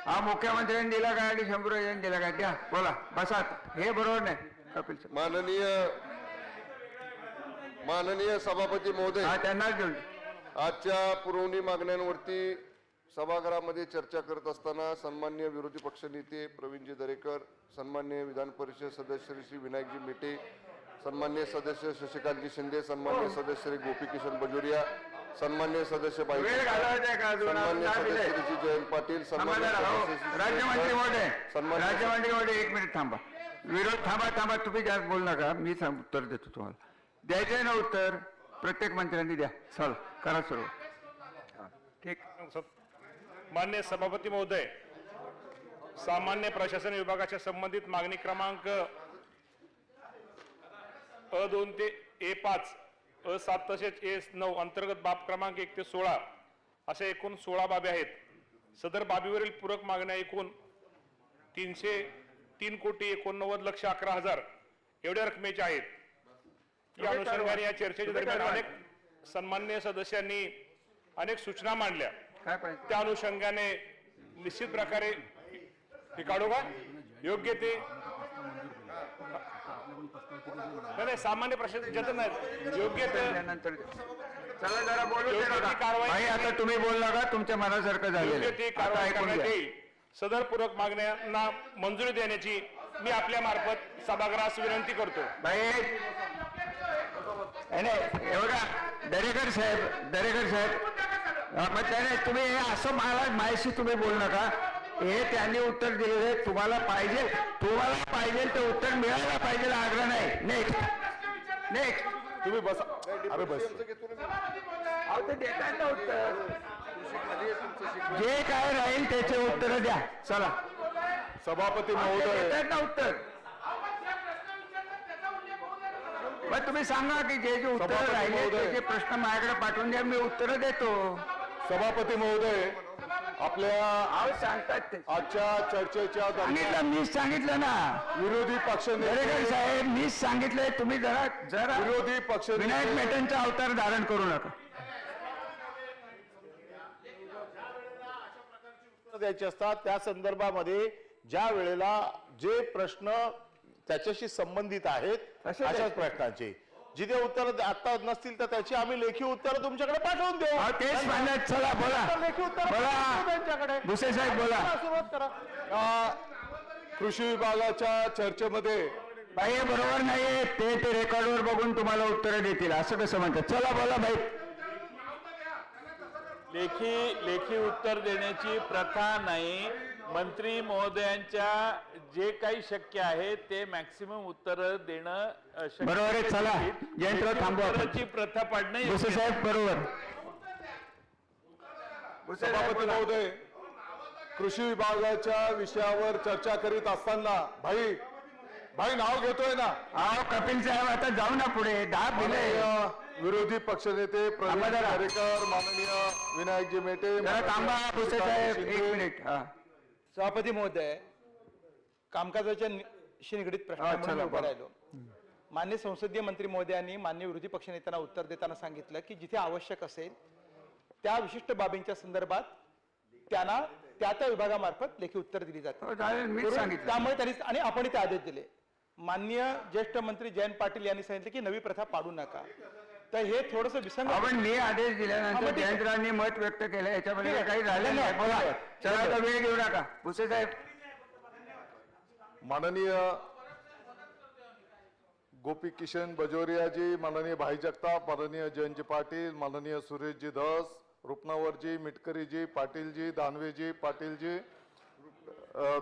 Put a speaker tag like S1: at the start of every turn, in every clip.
S1: हा मुख्यमंत्र्यांनी दिला काय आणि शंभूराजांनी दिला काय द्या बोला बसा हे बरोबर नाही कपिल सर.
S2: माननीय सभापती महोदय,
S1: हा त्यांनाच देऊन
S2: आजच्या पुरवणी मागण्यांवरती सभागृहामध्ये चर्चा करत असताना सन्माननीय विरोधी पक्षनेते प्रवीणजी दरेकर, सन्माननीय विधान परिषद सदस्य श्री विनायकजी मेटे, सन्माननीय सदस्य शशिकांतजी शिंदे, सन्माननीय सदस्य श्री गोपीकिशन बजोरिया, सन्माननीय सदस्य सन्माननीय सदस्य श्री जयंत पाटील,
S1: राज्यमंत्री महोदय एक मिनिट थांबा. विरोध थांबा तुम्ही जास्त बोल नका. मी उत्तर देतो तुम्हाला. द्यायचंय ना उत्तर प्रत्येक मंत्र्यांनी द्या. चल करा सुरू. ठीक.
S3: माननीय सभापती महोदय, सामान्य प्रशासन विभागाच्या संबंधित मागणी क्रमांक अ2 ते A5 अ7 तसेच A9 अंतर्गत बाब क्रमांक 1 ते 16 अशा एकूण 16 बाबी आहेत. सदर बाबीवरील पूरक मागण्या एकूण 303,89,11,000 एवढ्या रकमेच्या आहेत. या अनुषंगाने या चर्चेच्या दरम्यान अनेक सन्माननीय सदस्यांनी अनेक सूचना मांडल्या. त्या अनुषंगाने निश्चित प्रकारे हे काढू का योग्य ते नाही सामान्य प्रशासन नाही योग्य ते
S1: चला जरा बोलू कारवाई. आता तुम्ही बोल नका तुमच्या मनासारखं झालेलं
S3: ते कारवाई करण्यात येईल. सदर पूरक मागण्यांना मंजुरी देण्याची मी आपल्या मार्फत सभागृहास विनंती करतो.
S1: एवढा दरेकर साहेब मग त्याने तुम्ही असं मला माझ्याशी तुम्ही बोल नका. हे त्यांनी उत्तर दिलेले तुम्हाला पाहिजे ते उत्तर मिळायला पाहिजे आग्रह नाही. नेक्स्ट
S2: तुम्ही बसा. अरे बस
S1: ते देतात ना उत्तर. जे काय राहील त्याचे उत्तर द्या. चला
S2: सभापती महोदय,
S1: देतात ना उत्तर. मग तुम्ही सांगा की जे उत्तर राहिले त्याचे प्रश्न माझ्याकडे पाठवून द्या. मी उत्तर देतो.
S2: सभापती महोदय, आपल्या
S1: सांगतात
S2: आजच्या चर्चेच्या दरम्यान
S1: मीच सांगितलं ना.
S2: विरोधी पक्षनेते
S1: साहेब मीच सांगितलंय. तुम्ही जरा
S2: विरोधी पक्ष
S1: विनायक मेटेंचा अवतार धारण करू नका.
S4: द्यायचे असतात त्या संदर्भामध्ये ज्या वेळेला जे प्रश्न त्याच्याशी संबंधित आहेत अशाच प्रश्नांचे जिथे उत्तर आता नसतील तर त्याची आम्ही लेखी उत्तर तुमच्याकडे पाठवून देऊ.
S1: तेच म्हणत. चला बोला.
S4: लेखी उत्तर त्यांच्याकडे.
S1: भुसे साहेब बोला.
S4: सुरुवात करा.
S2: कृषी विभागाच्या चर्चेमध्ये
S1: भाई बरोबर नाहीये ते रेकॉर्डवर बघून तुम्हाला उत्तर देतील असं कसं म्हणतात. चला बोला भाई.
S5: लेखी उत्तर देण्याची प्रथा नाही. मंत्री महोदयांच्या जे काही शक्य आहे ते मॅक्सिमम उत्तर देणं
S1: बरोबर आहे. चला यंत्र थांबवा.
S5: प्रथा पाडणे.
S1: भुसे साहेब बरोबर.
S2: सभापती महोदय, कृषी विभागाच्या विषयावर चर्चा करीत असताना भाई नाव घेतोय ना.
S1: कपिल साहेब आता जाऊ ना पुढे. 10 दिले.
S2: विरोधी पक्षनेते प्रवीण दरेकर, माननीय विनायकजी मेटे.
S1: थांबा भुसे साहेब एक मिनिट.
S6: सभापती महोदय, कामकाजाच्या निगडीत प्रश्न उभा राहिलो. मान्य संसदीय मंत्री महोदयांनी मान्य विरोधी पक्षनेत्यांना उत्तर देताना सांगितलं की जिथे आवश्यक असेल त्या विशिष्ट बाबींच्या संदर्भात त्यांना त्या विभागामार्फत लेखी उत्तर दिली जाते. त्यामुळे त्यांनी आणि आपण ते आदेश दिले. माननीय ज्येष्ठ मंत्री जयंत पाटील यांनी सांगितले की नवी प्रथा पाडू नका. तर हे थोडस विसंगत.
S1: आपण मी आदेश दिल्यानंतर जयंतरावांनी मत व्यक्त केलं. याच्यामध्ये काही झालं नाही. बोला. चला वेळ घेऊ नका. भुसे साहेब.
S2: माननीय गोपी किशन बजोरियाजी, माननीय भाई जगताप, माननीय जयंतजी पाटील, माननीय सुरेशजी धस, रुपनावरजी, मिटकरीजी, पाटीलजी, दानवेजी, पाटीलजी,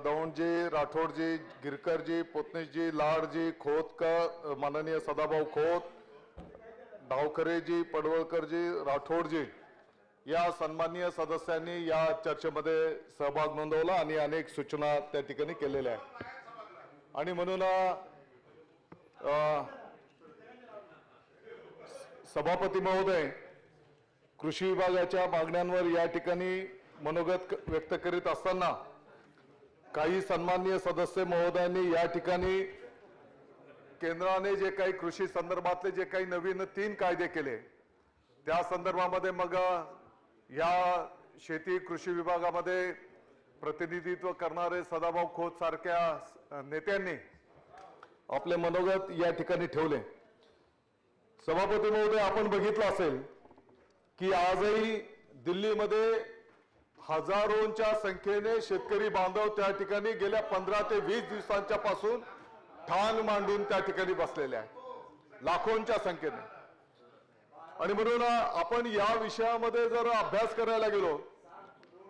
S2: दौंडजी, राठोडजी, गिरकरजी, पोतनेशजी, लाडजी, खोतकर, माननीय सदाभाऊ खोत, डावकरेजी, पडवळकरजी, राठोडजी या सन्माननीय सदस्यांनी या चर्चेमध्ये सहभाग नोंदवला आणि अनेक सूचना त्या ठिकाणी केलेल्या आहेत. आणि म्हणून सभापती महोदय, कृषी विभागाच्या मागण्यांवर या ठिकाणी मनोगत व्यक्त करीत असताना काही सन्माननीय सदस्य महोदयांनी या ठिकाणी केंद्राने जे काही कृषी संदर्भातले जे काही नवीन 3 कायदे केले त्या संदर्भामध्ये मग या शेती कृषी विभागामध्ये
S7: प्रतिनिधित्व करणारे सदाभाऊ खोत सारख्या नेत्यांनी आपले मनोगत या ठिकाणी ठेवले. सभापती महोदय, आपण बघितलं असेल की आजही दिल्लीमध्ये हजारोंच्या संख्येने शेतकरी बांधव त्या ठिकाणी गेल्या 15 ते 20 दिवसांच्या पासून ठाण मांडून त्या ठिकाणी बसलेले आहेत, लाखोंच्या संख्येने. आणि म्हणून आपण या विषयामध्ये जर अभ्यास करायला गेलो,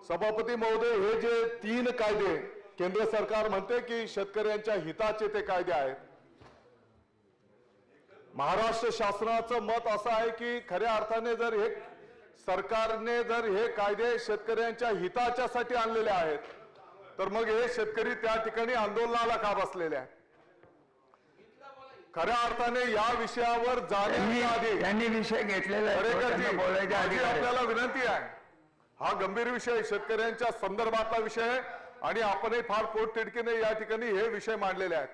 S7: सभापती महोदय, हे जे 3 कायदे केंद्र सरकार म्हणते की शेतकऱ्यांच्या हिताचे ते कायदे आहेत, महाराष्ट्र शासनाचं मत असं आहे की खऱ्या अर्थाने जर हे सरकारने जर हे कायदे शेतकऱ्यांच्या हिताच्यासाठी आणलेले आहेत, तर मग हे शेतकरी त्या ठिकाणी आंदोलनाला का बसलेले आहेत? खऱ्या अर्थाने या विषयावर जाण्याच्या आधी
S1: त्यांनी विषय घेतलेला आहे,
S7: दरेकरजी,
S1: त्यांना बोलायच्या
S7: माझी
S1: अधिकार आहे.
S7: आपल्याला विनंती आहे, हा गंभीर विषय, शेतकऱ्यांच्या संदर्भातला विषय आहे आणि आपणही फार पोटतिडकीने या ठिकाणी हे विषय मांडलेले आहेत.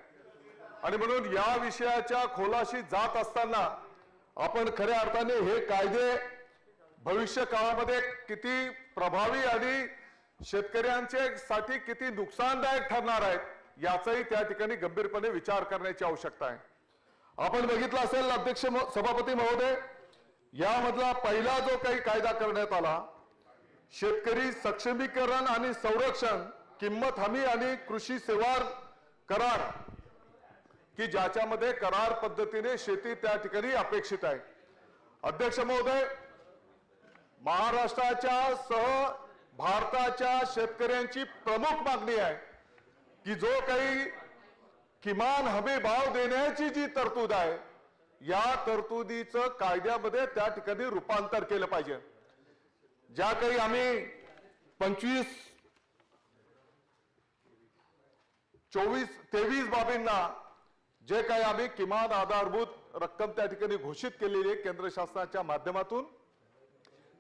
S7: आणि म्हणून या विषयाच्या खोलाशी जात असताना आपण खऱ्या अर्थाने हे कायदे भविष्य काळामध्ये किती प्रभावी आणि शेतकऱ्यांचे साठी किती नुकसानदायक ठरणार आहेत याचाही त्या ठिकाणी गंभीरपणे विचार करण्याची आवश्यकता आहे. आपण बघितलं असेल अध्यक्ष सभापती महोदय, यामधला पहिला जो काही कायदा करण्यात आला, शेतकरी सक्षमीकरण आणि संरक्षण, किंमत हमी आणि कृषी सेवा करार, की ज्याच्यामध्ये करार पद्धतीने शेती त्या ठिकाणी अपेक्षित आहे. अध्यक्ष महोदय, महाराष्ट्राच्या सह भारताच्या शेतकऱ्यांची प्रमुख मागणी आहे की जो काही किमान हमी भाव देण्याची जी तरतूद आहे, या तरतुदीचं कायद्यामध्ये त्या ठिकाणी रूपांतर केलं पाहिजे. ज्या काही आम्ही 23 बाबींना जे काही आम्ही किमान आधारभूत रक्कम त्या ठिकाणी घोषित केलेली आहे केंद्र शासनाच्या माध्यमातून,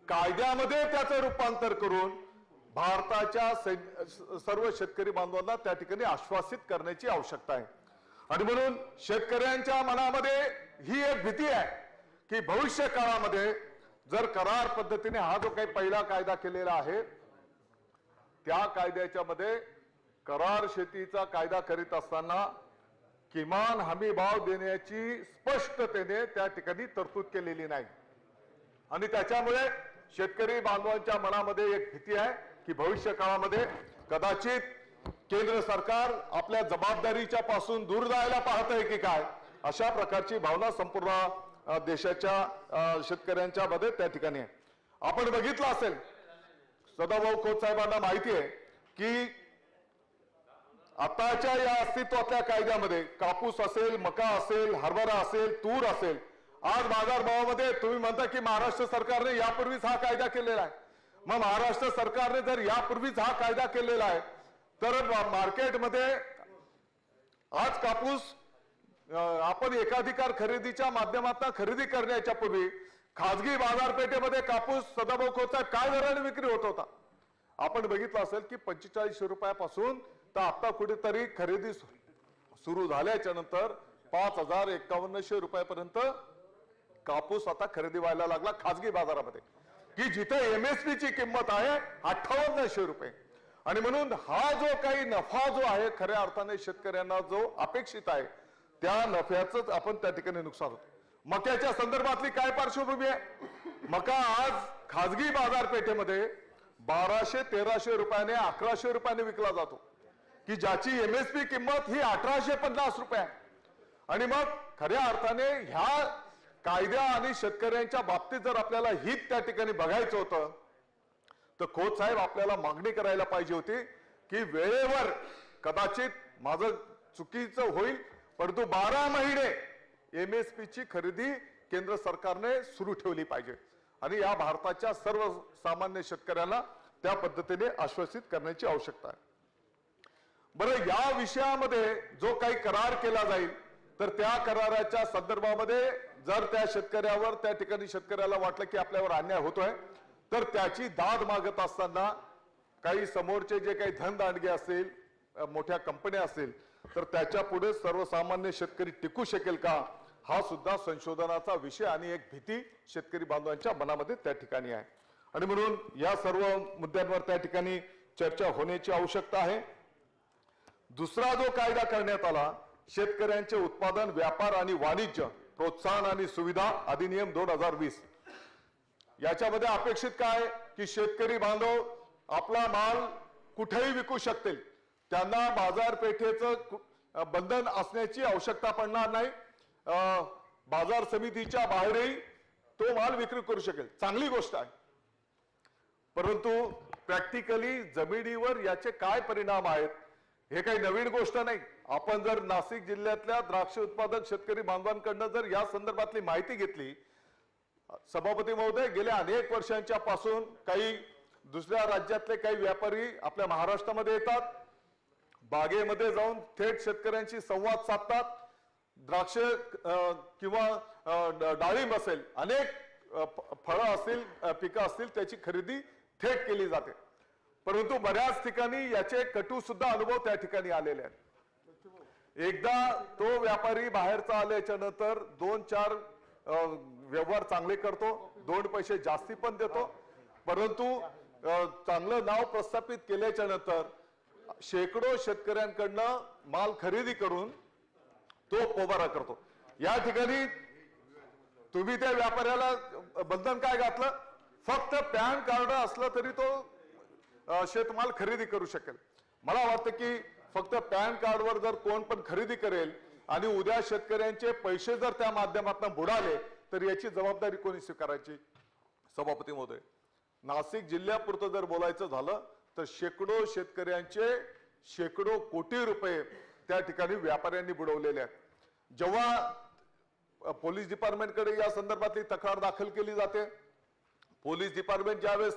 S7: कायद्यामध्ये त्याचं रूपांतर करून भारताच्या सर्व शेतकरी बांधवांना त्या ठिकाणी आश्वासित करण्याची आवश्यकता आहे. आणि म्हणून शेतकऱ्यांच्या मनामध्ये ही एक भीती आहे की भविष्य काळामध्ये जर करार पद्धतीने हा जो काही पहिला कायदा केलेला आहे, त्या कायद्याच्या मध्ये करार शेतीचा कायदा करीत असताना किमान हमी भाव देण्याची स्पष्टतेने त्या ठिकाणी तरतूद केलेली नाही. आणि त्याच्यामुळे शेतकरी बांधवांच्या मनामध्ये एक भीती आहे की भविष्य काळामध्ये कदाचित केंद्र सरकार आपल्या जबाबदारीच्या पासून दूर जायला पाहत आहे की काय, अशा प्रकारची भावना संपूर्ण देशाच्या शेतकऱ्यांच्या मध्ये त्या ठिकाणी आहे. आपण बघितलं असेल, सदाभाऊ खोत साहेबांना माहिती आहे की आताच्या या अस्तित्वातल्या कायद्यामध्ये कापूस असेल, मका असेल, हरभरा असेल, तूर असेल, आज बाजारभावामध्ये तुम्ही म्हणता की महाराष्ट्र सरकारने यापूर्वीच हा कायदा केलेला आहे. मग महाराष्ट्र सरकारने जर यापूर्वीच हा कायदा केलेला आहे तर मार्केटमध्ये आज कापूस आपण एकाधिकार खरेदीच्या माध्यमातून खरेदी करण्याच्या पूर्वी खाजगी बाजारपेठेमध्ये कापूस सदाभाऊ खोत साहेब काय दराने विक्री होत होता? आपण बघितलं असेल की 4500 रुपयापासून तर आता कुठेतरी खरेदी सुरू झाल्याच्या नंतर 5000-5100 रुपयापर्यंत कापूस आता खरेदी व्हायला लागला खाजगी बाजारामध्ये, की जिथे MSP ची किंमत आहे 5800 रुपये. आणि म्हणून हा जो काही नफा जो आहे खऱ्या अर्थाने शेतकऱ्यांना जो अपेक्षित आहे त्या नफ्याच आपण त्या ठिकाणी नुकसान होतं. मक्याच्या संदर्भातली काय पार्श्वभूमी आहे? मका आज खाजगी बाजारपेठेमध्ये 1200-1300 रुपयाने 1100 रुपयाने विकला जातो, की ज्याची MSP किंमत ही 1850 रुपये आहे. आणि मग खऱ्या अर्थाने ह्या कायद्या आणि शेतकऱ्यांच्या बाबतीत जर आपल्याला हित त्या ठिकाणी बघायचं होतं तर खोत साहेब आपल्याला मागणी करायला पाहिजे होती की वेळेवर, कदाचित माझं चुकीचं होईल परंतु 12 महिने MSP ची खरेदी केंद्र सरकारने सुरू ठेवली पाहिजे आणि या भारताच्या सर्व सामान्य शेतकऱ्यांना त्या पद्धतीने आश्वासित करण्याची आवश्यकता आहे. बरं, या विषयामध्ये जो काही करार केला जाईल तर त्या कराराच्या संदर्भामध्ये जर त्या शेतकऱ्यावर त्या ठिकाणी शेतकऱ्याला वाटलं की आपल्यावर अन्याय होतोय तर त्याची दाद मागत असताना काही समोरचे जे काही धनदांडगे असतील, मोठ्या कंपन्या असतील, तर त्याच्या पुढे सर्वसामान्य शेतकरी टिकू शकेल का, हा सुद्धा संशोधनाचा विषय आणि एक भीती शेतकरी बांधवांच्या मनामध्ये त्या ठिकाणी आहे. आणि म्हणून या सर्व मुद्द्यांवर त्या ठिकाणी चर्चा होण्याची आवश्यकता आहे. दुसरा जो कायदा करण्यात आला, शेतकऱ्यांचे उत्पादन, व्यापार आणि वाणिज्य प्रोत्साहन आणि सुविधा अधिनियम 2020. याच्यामध्ये अपेक्षित काय की शेतकरी बांधव आपला माल कुठेही विकू शकतील, त्यांना बाजारपेठेचं बंधन असण्याची आवश्यकता पडणार नाही. बाजार समितीच्या बाहेरही तो माल विक्री करू शकेल, चांगली गोष्ट आहे. परंतु प्रॅक्टिकली जमिनीवर याचे काय परिणाम आहेत हे काही नवीन गोष्ट नाही. आपण जर नाशिक जिल्ह्यातल्या द्राक्ष उत्पादक शेतकरी बांधवांकडनं जर या संदर्भातली माहिती घेतली, सभापती महोदय, गेल्या अनेक वर्षांच्या पासून काही दुसऱ्या राज्यातले काही व्यापारी आपल्या महाराष्ट्रामध्ये येतात, बागेमध्ये जाऊन थेट शेतकऱ्यांशी संवाद साधतात. द्राक्ष किंवा डाळिंब असेल, अनेक फळं असतील, पिकं असतील, त्याची खरेदी थेट केली जाते. परंतु बऱ्याच ठिकाणी याचे कटू सुद्धा अनुभव त्या ठिकाणी आलेले आहेत. एकदा तो व्यापारी बाहेरचा आल्याच्या नंतर 2-4 व्यवहार चांगले करतो, 2 पैसे जास्ती पण देतो, परंतु चांगलं नाव प्रस्थापित केल्याच्या नंतर शेकडो शेतकऱ्यांकडनं माल खरेदी करून तो पोबारा करतो. या ठिकाणी तुम्ही त्या व्यापाऱ्याला बंधन काय घातलं, फक्त पॅन कार्ड असलं तरी तो शेतमाल खरेदी करू शकेल. मला वाटतं की फक्त पॅन कार्डवर जर कोण पण खरेदी करेल आणि उद्या शेतकऱ्यांचे पैसे जर त्या माध्यमातून बुडाले तर याची जबाबदारी कोणी स्वीकारायची. सभापती महोदय, नाशिक जिल्ह्यापुरतं जर बोलायचं झालं तर शेकडो शेतकऱ्यांचे शेकडो कोटी रुपये त्या ठिकाणी व्यापाऱ्यांनी बुडवलेले आहेत. जेव्हा पोलीस डिपार्टमेंटकडे या संदर्भातली तक्रार दाखल केली जाते, पोलीस डिपार्टमेंट ज्यावेळेस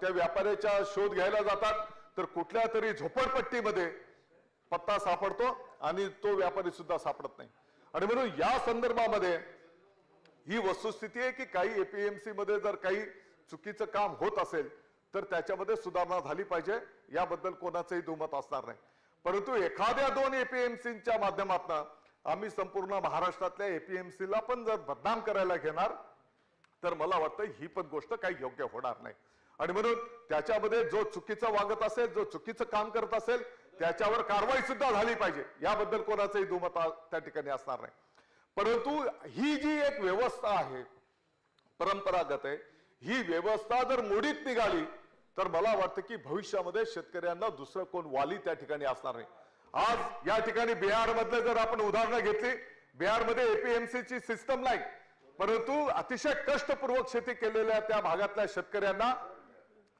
S7: त्या व्यापाऱ्याचा शोध घ्यायला जातात तर कुठल्या तरी झोपडपट्टीमध्ये पत्ता सापडतो आणि तो व्यापारी सुद्धा सापडत नाही. आणि म्हणून या संदर्भामध्ये ही वस्तुस्थिती आहे की काही एपीएमसी मध्ये जर काही चुकीचं काम होत असेल तर त्याच्यामध्ये सुधारणा झाली पाहिजे, याबद्दल कोणाचंही दुमत असणार नाही. परंतु एखाद्या 2 एपीएमसीच्या माध्यमातून आम्ही संपूर्ण महाराष्ट्रातल्या एपीएमसीला पण जर बदनाम करायला घेणार तर मला वाटतं ही पण गोष्ट काही योग्य होणार नाही. आणि म्हणून त्याच्यामध्ये जो चुकीचं वागत असेल, जो चुकीचं काम करत असेल त्याच्यावर कारवाई सुद्धा झाली पाहिजे, याबद्दल कोणाचंही दुमत त्या ठिकाणी असणार नाही. परंतु ही जी एक व्यवस्था आहे, परंपरागत आहे, ही व्यवस्था जर मोडीत निघाली तर मला वाटतं की भविष्यामध्ये शेतकऱ्यांना दुसरं कोण वाली त्या ठिकाणी असणार नाही. आज या ठिकाणी बिहार मधले जर आपण उदाहरणं घेतली, बिहारमध्ये एपीएमसीची सिस्टम नाही, परंतु अतिशय कष्टपूर्वक शेती केलेल्या त्या भागातल्या शेतकऱ्यांना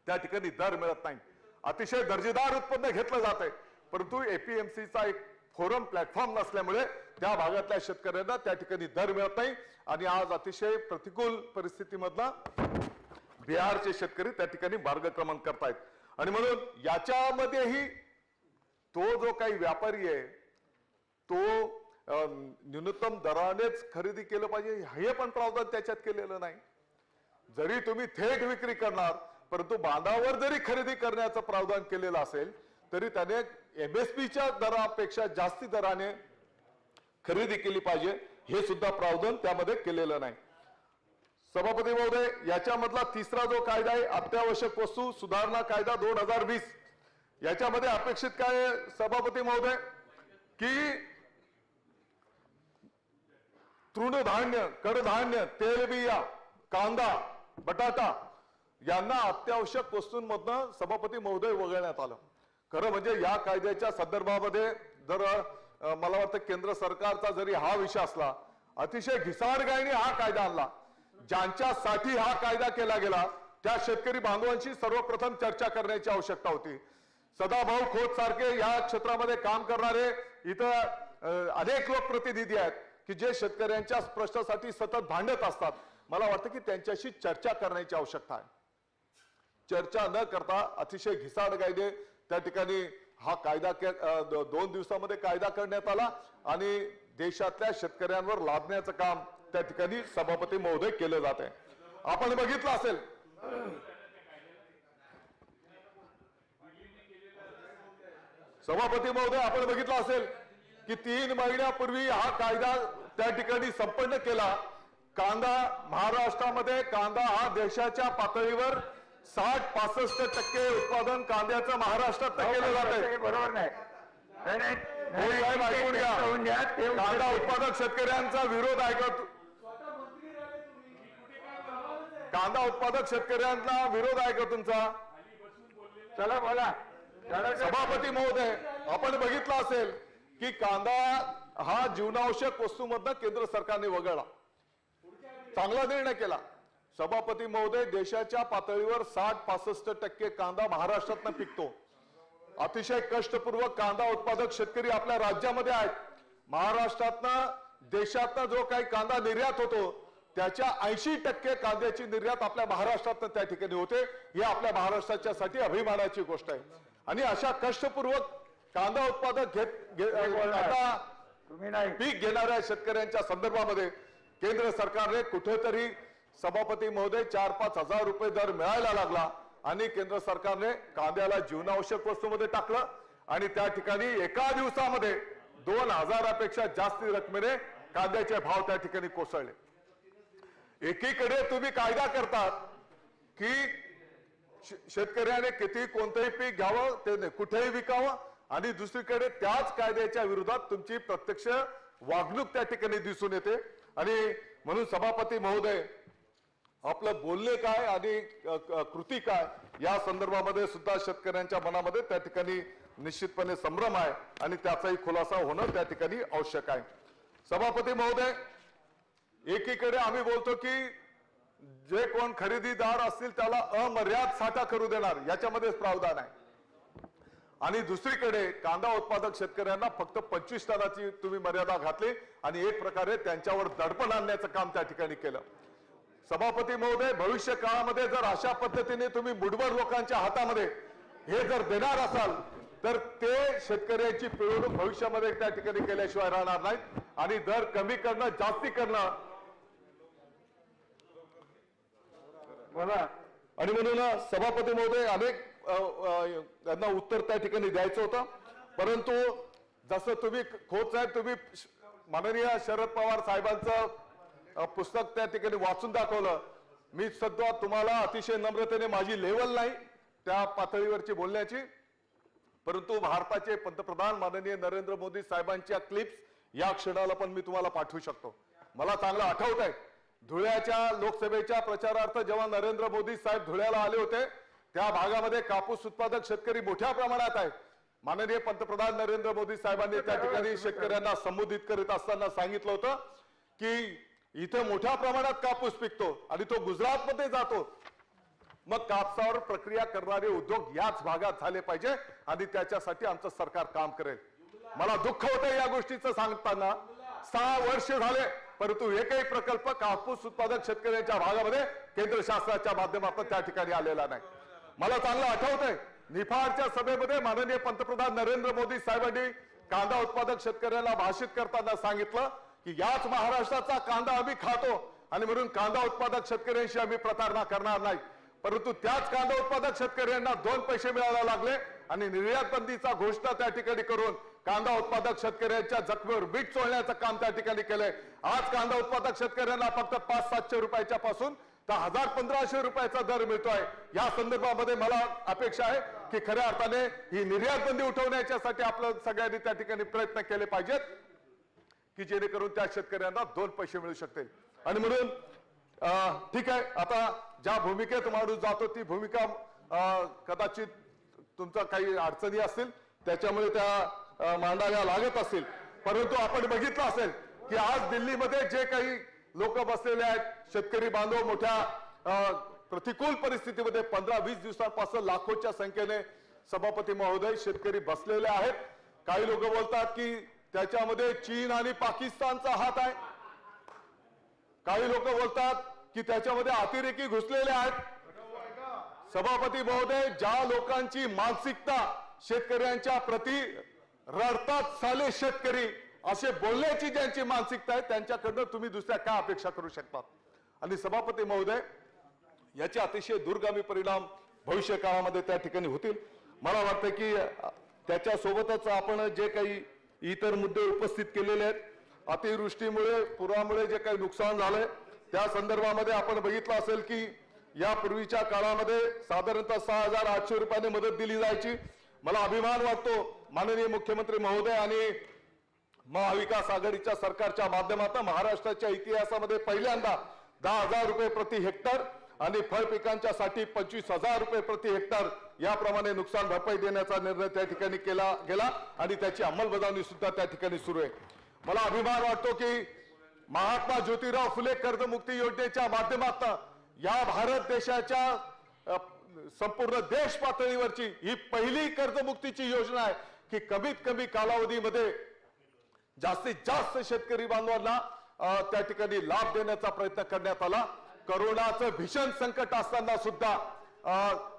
S7: त्या ठिकाणी दर मिळत नाही. अतिशय दर्जेदार उत्पन्न घेतलं जात आहे, परंतु एपीएमसीचा एक फोरम प्लॅटफॉर्म नसल्यामुळे त्या भागातल्या शेतकऱ्यांना त्या ठिकाणी दर मिळत नाही. आणि आज अतिशय प्रतिकूल परिस्थितीमधनं बिहारचे शेतकरी त्या ठिकाणी मार्गक्रमण करतायत. आणि म्हणून याच्यामध्येही तो जो काही व्यापारी आहे तो न्यूनतम दरानेच खरेदी केलं पाहिजे हे पण प्रावधान त्याच्यात केलेलं नाही. जरी तुम्ही थेट विक्री करणार परंतु बांधावर जरी खरेदी करण्याचं प्रावधान केलेलं असेल तरी त्याने एमएसपीच्या दरापेक्षा जास्ती दराने खरेदी केली पाहिजे, हे सुद्धा प्रावधान त्यामध्ये केलेलं नाही. सभापती महोदय, याच्यामधला तिसरा जो कायदा आहे अत्यावश्यक वस्तू सुधारणा कायदा 2020, याच्यामध्ये अपेक्षित काय आहे सभापती महोदय की तृणधान्य, कडधान्य, तेलबिया, कांदा, बटाटा यांना अत्यावश्यक वस्तूंमधनं सभापती महोदय वगळण्यात आलं. खरं म्हणजे या कायद्याच्या संदर्भामध्ये जर मला वाटतं केंद्र सरकारचा जरी हा विषय असला, अतिशय घिसाडगायने हा कायदा आणला. ज्यांच्यासाठी हा कायदा केला गेला त्या शेतकरी बांधवांशी सर्वप्रथम चर्चा करण्याची आवश्यकता होती. सदाभाऊ खोत सारखे या क्षेत्रामध्ये काम करणारे इथं अनेक लोकप्रतिनिधी आहेत की जे शेतकऱ्यांच्या प्रश्नासाठी सतत भांडत असतात. मला वाटतं की त्यांच्याशी चर्चा करण्याची आवश्यकता आहे. चर्चा न करता अतिशय घिसाडगायने त्या ठिकाणी हा कायदा 2 दिवसामध्ये कायदा करण्यात आला आणि देशातल्या शेतकऱ्यांवर लादण्याचं काम त्या ठिकाणी सभापती महोदय केलं जात आहे. आपण बघितलं असेल सभापती महोदय, आपण बघितलं असेल की 3 महिन्यापूर्वी हा कायदा त्या ठिकाणी संपन्न केला. कांदा महाराष्ट्रामध्ये, कांदा हा देशाच्या पातळीवर 60-65% उत्पादन कांद्याचं महाराष्ट्रात केलं जात आहे.
S1: ते बरोबर नाही. नाही, नाही,
S7: हो साहेब, ऐकून घ्या.
S1: होऊन घ्या. ते
S7: कांदा उत्पादक शेतकऱ्यांचा विरोध आहे का? कांदा उत्पादक शेतकऱ्यांना विरोध आहे का तुमचा?
S1: चला बोला. चला,
S7: सभापती महोदय, आपण बघितलं असेल की कांदा हा जीवनावश्यक वस्तूमधनं केंद्र सरकारने वगळला. चांगला निर्णय केला. सभापती महोदय, देशाच्या पातळीवर 60-65% कांदा महाराष्ट्रातनं पिकतो. अतिशय कष्टपूर्वक कांदा उत्पादक शेतकरी आपल्या राज्यामध्ये आहेत. महाराष्ट्रातनं देशातनं जो काही कांदा निर्यात होतो त्याच्या 80% कांद्याची निर्यात आपल्या महाराष्ट्रातनं त्या ठिकाणी होते. ही आपल्या महाराष्ट्राच्या साठी अभिमानाची गोष्ट आहे. आणि अशा कष्टपूर्वक कांदा उत्पादक कांदा
S1: तुम्ही नाही.
S7: पीक घेणाऱ्या शेतकऱ्यांच्या संदर्भामध्ये केंद्र सरकारने कुठेतरी सभापती महोदय 4-5 हजार रुपये दर मिळायला लागला आणि केंद्र सरकारने कांद्याला जीवनावश्यक वस्तूमध्ये टाकलं आणि त्या ठिकाणी एका दिवसामध्ये 2,000पेक्षा जास्त रकमेने कांद्याचे भाव त्या ठिकाणी कोसळले. एकीकडे तुम्ही कायदा करतात की शेतकऱ्याने किती कोणतंही पीक घ्यावं, ते कुठेही विकावं, आणि दुसरीकडे त्याच कायद्याच्या विरोधात तुमची प्रत्यक्ष वागणूक त्या ठिकाणी दिसून येते. आणि म्हणून सभापती महोदय, आपलं बोलणे काय आणि कृती काय या संदर्भामध्ये सुद्धा शेतकऱ्यांच्या मनामध्ये त्या ठिकाणी निश्चितपणे संभ्रम आहे आणि त्याचाही खुलासा होणं त्या ठिकाणी आवश्यक आहे. सभापती महोदय, एकीकडे आम्ही बोलतो की जे कोण खरेदीदार असतील त्याला अमर्याद साठा करू देणार, याच्यामध्येच प्रावधान आहे. आणि दुसरीकडे कांदा उत्पादक शेतकऱ्यांना फक्त 25 टनाची तुम्ही मर्यादा घातली आणि एक प्रकारे त्यांच्यावर दडपण आणण्याचं काम त्या ठिकाणी केलं. सभापती महोदय, भविष्य काळामध्ये जर अशा पद्धतीने तुम्ही मुठभर लोकांच्या हातामध्ये हे जर देणार असाल तर ते शेतकऱ्यांची पिळवणूक भविष्यामध्ये त्या ठिकाणी केल्याशिवाय राहणार नाहीत. आणि दर कमी करणं, जास्ती करणं,
S1: बोला.
S7: आणि म्हणून सभापती महोदय, अनेक त्यांना उत्तर त्या ठिकाणी द्यायचं होतं, परंतु जसं तुम्ही खोत साहेब, तुम्ही माननीय शरद पवार साहेबांचं पुस्तक त्या ठिकाणी वाचून दाखवलं. मी सध्या तुम्हाला अतिशय नम्रतेने, माझी लेवल नाही त्या पातळीवरची बोलण्याची, परंतु भारताचे पंतप्रधान माननीय नरेंद्र मोदी साहेबांच्या क्लिप्स या क्षणाला पण मी तुम्हाला पाठवू शकतो. मला चांगलं आठवत आहे, धुळ्याच्या लोकसभेच्या प्रचारार्थ जेव्हा नरेंद्र मोदी साहेब धुळ्याला आले होते त्या भागामध्ये कापूस उत्पादक शेतकरी मोठ्या प्रमाणात आहेत. माननीय पंतप्रधान नरेंद्र मोदी साहेबांनी त्या ठिकाणी शेतकऱ्यांना संबोधित करीत असताना सांगितलं होतं की इथे मोठ्या प्रमाणात कापूस पिकतो आणि तो गुजरातमध्ये जातो. मग कापसावर प्रक्रिया करणारे उद्योग याच भागात झाले पाहिजे आणि त्याच्यासाठी आमचं सरकार काम करेल. मला दुःख होतं या गोष्टीचं सांगताना. 6 वर्ष झाले परंतु एकही प्रकल्प कापूस उत्पादक शेतकऱ्यांच्या भागामध्ये केंद्र शासनाच्या माध्यमातून त्या ठिकाणी आलेला नाही. मला चांगलं आठवतंय, निफाडच्या सभेमध्ये माननीय पंतप्रधान नरेंद्र मोदी साहेबांनी कांदा उत्पादक शेतकऱ्यांना भाषित करताना सांगितलं की याच महाराष्ट्राचा कांदा आम्ही खातो आणि म्हणून कांदा उत्पादक शेतकऱ्यांशी आम्ही प्रतारणा करणार नाही. परंतु त्याच कांदा उत्पादक शेतकऱ्यांना 2 पैसे मिळायला लागले आणि निर्यात बंदीचा घोषणा त्या ठिकाणी करून कांदा उत्पादक शेतकऱ्यांच्या जखमेवर मीठ चोळण्याचं काम त्या ठिकाणी केलंय. आज कांदा उत्पादक शेतकऱ्यांना फक्त 500-700 रुपयाच्या पासून तर 1000-1500 रुपयाचा दर मिळतोय. या संदर्भामध्ये मला अपेक्षा आहे की खऱ्या अर्थाने ही निर्यात बंदी उठवण्याच्यासाठी आपलं सगळ्यांनी त्या ठिकाणी प्रयत्न केले पाहिजेत की जेणेकरून त्या शेतकऱ्यांना 2 पैसे मिळू शकतील. आणि म्हणून ठीक आहे, आता ज्या भूमिकेत माणूस जातो ती भूमिका कदाचित तुमचा काही अडचणी असतील त्याच्यामुळे त्या मांडाव्या लागत असतील, परंतु आपण बघितलं असेल की आज दिल्लीमध्ये जे काही लोक बसलेले आहेत, शेतकरी बांधव मोठ्या प्रतिकूल परिस्थितीमध्ये 15-20 दिवसांपासून लाखोच्या संख्येने सभापती महोदय शेतकरी बसलेले आहेत. काही लोक बोलतात की त्याच्यामध्ये चीन आणि पाकिस्तानचा हात आहे, काही लोक बोलतात की त्याच्यामध्ये अतिरेकी घुसलेले आहेत. सभापती महोदय, ज्या लोकांची मानसिकता शेतकऱ्यांच्या प्रति रडतात साले शेतकरी असे बोलण्याची ज्यांची मानसिकता आहे त्यांच्याकडनं तुम्ही दुसऱ्या काय अपेक्षा करू शकतात. आणि सभापती महोदय, याचे अतिशय दूरगामी परिणाम भविष्य काळामध्ये त्या ठिकाणी होतील. मला वाटतं की त्याच्यासोबतच आपण जे काही इतर मुद्दे उपस्थित केलेले आहेत, अतिवृष्टीमुळे पुरामुळे जे काही नुकसान झालंय त्या संदर्भामध्ये आपण बघितलं असेल की यापूर्वीच्या काळामध्ये साधारणतः 6,800 रुपयाने मदत दिली जायची. मला अभिमान वाटतो माननीय मुख्यमंत्री महोदय आणि महाविकास आघाडीच्या सरकारच्या माध्यमातून महाराष्ट्राच्या इतिहासामध्ये पहिल्यांदा 10,000 रुपये प्रति हेक्टर आणि फळ पिकांच्यासाठी 25,000 रुपये प्रति हेक्टर याप्रमाणे नुकसान भरपाई देण्याचा निर्णय त्या ठिकाणी केला गेला आणि त्याची अंमलबजावणी सुद्धा त्या ठिकाणी सुरू आहे. मला अभिमान वाटतो की महात्मा ज्योतिराव फुले कर्जमुक्ती योजनेच्या माध्यमातून या भारत देशाच्या संपूर्ण देश पातळीवरची ही पहिली कर्जमुक्तीची योजना आहे की कमीत कमी कालावधीमध्ये जास्तीत जास्त शेतकरी बांधवांना त्या ठिकाणी लाभ देण्याचा प्रयत्न करण्यात आला. कोरोनाचं भीषण संकट असताना सुद्धा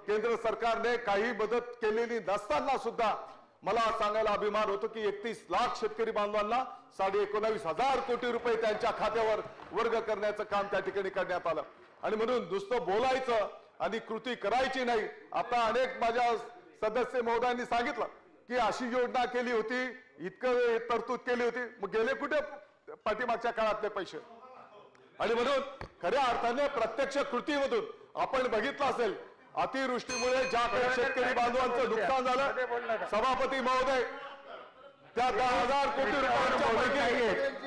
S7: केंद्र सरकारने काही मदत केलेली नसताना सुद्धा मला सांगायला अभिमान होतो की 31 लाख शेतकरी बांधवांना 19,500 कोटी रुपये त्यांच्या खात्यावर वर्ग करण्याचं काम त्या ठिकाणी करण्यात आलं. आणि म्हणून नुसतं बोलायचं आणि कृती करायची नाही. आता अनेक माझ्या सदस्य महोदयांनी सांगितलं की अशी योजना केली होती, इतकं तरतूद केली होती, मग गेले कुठे पाठीमागच्या काळातले पैसे? आणि म्हणून खऱ्या अर्थाने प्रत्यक्ष कृतीमधून आपण बघितलं असेल अतिवृष्टीमुळे ज्या काही शेतकरी बांधवांचं नुकसान झालं, सभापती महोदय त्या 10,000 कोटी रुपयांच्या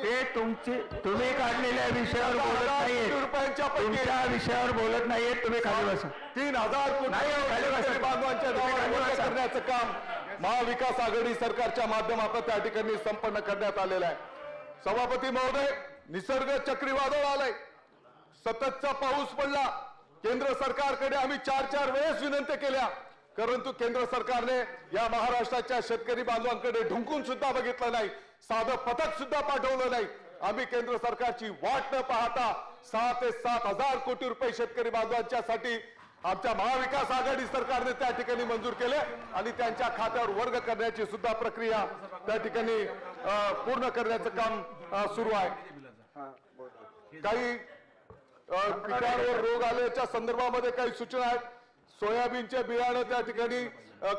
S1: ते तुम्ही काढलेल्या विषयावर बोलत नाहीये,
S7: रुपयांच्या
S1: तुमच्या विषयावर बोलत नाहीये. तुम्ही खाली बसा.
S7: 3,000 कोटी शेतकरी बांधवांच्या नावावर करण्याचं काम महाविकास आघाडी सरकारच्या माध्यमातून त्या ठिकाणी संपन्न करण्यात आलेलं आहे. सभापती महोदय, निसर्ग चक्रीवादळ आलंय, सततचा पाऊस पडला. केंद्र सरकारकडे आम्ही 4 वेळेस विनंती केल्या, परंतु केंद्र सरकारने या महाराष्ट्राच्या शेतकरी बांधवांकडे ढुंकून सुद्धा बघितलं नाही, साधं पथक सुद्धा पाठवलं नाही. आम्ही केंद्र सरकारची वाट न पाहता 6 ते 7,000 कोटी रुपये शेतकरी बांधवांच्यासाठी आमच्या महाविकास आघाडी सरकारने त्या ठिकाणी मंजूर केले आणि त्यांच्या खात्यावर वर्ग करण्याची सुद्धा प्रक्रिया त्या ठिकाणी पूर्ण करण्याचं काम सुरू आहे. काही पिकांवर रोग आल्याच्या संदर्भामध्ये काही सूचना आहेत. सोयाबीनचे बियाणं त्या ठिकाणी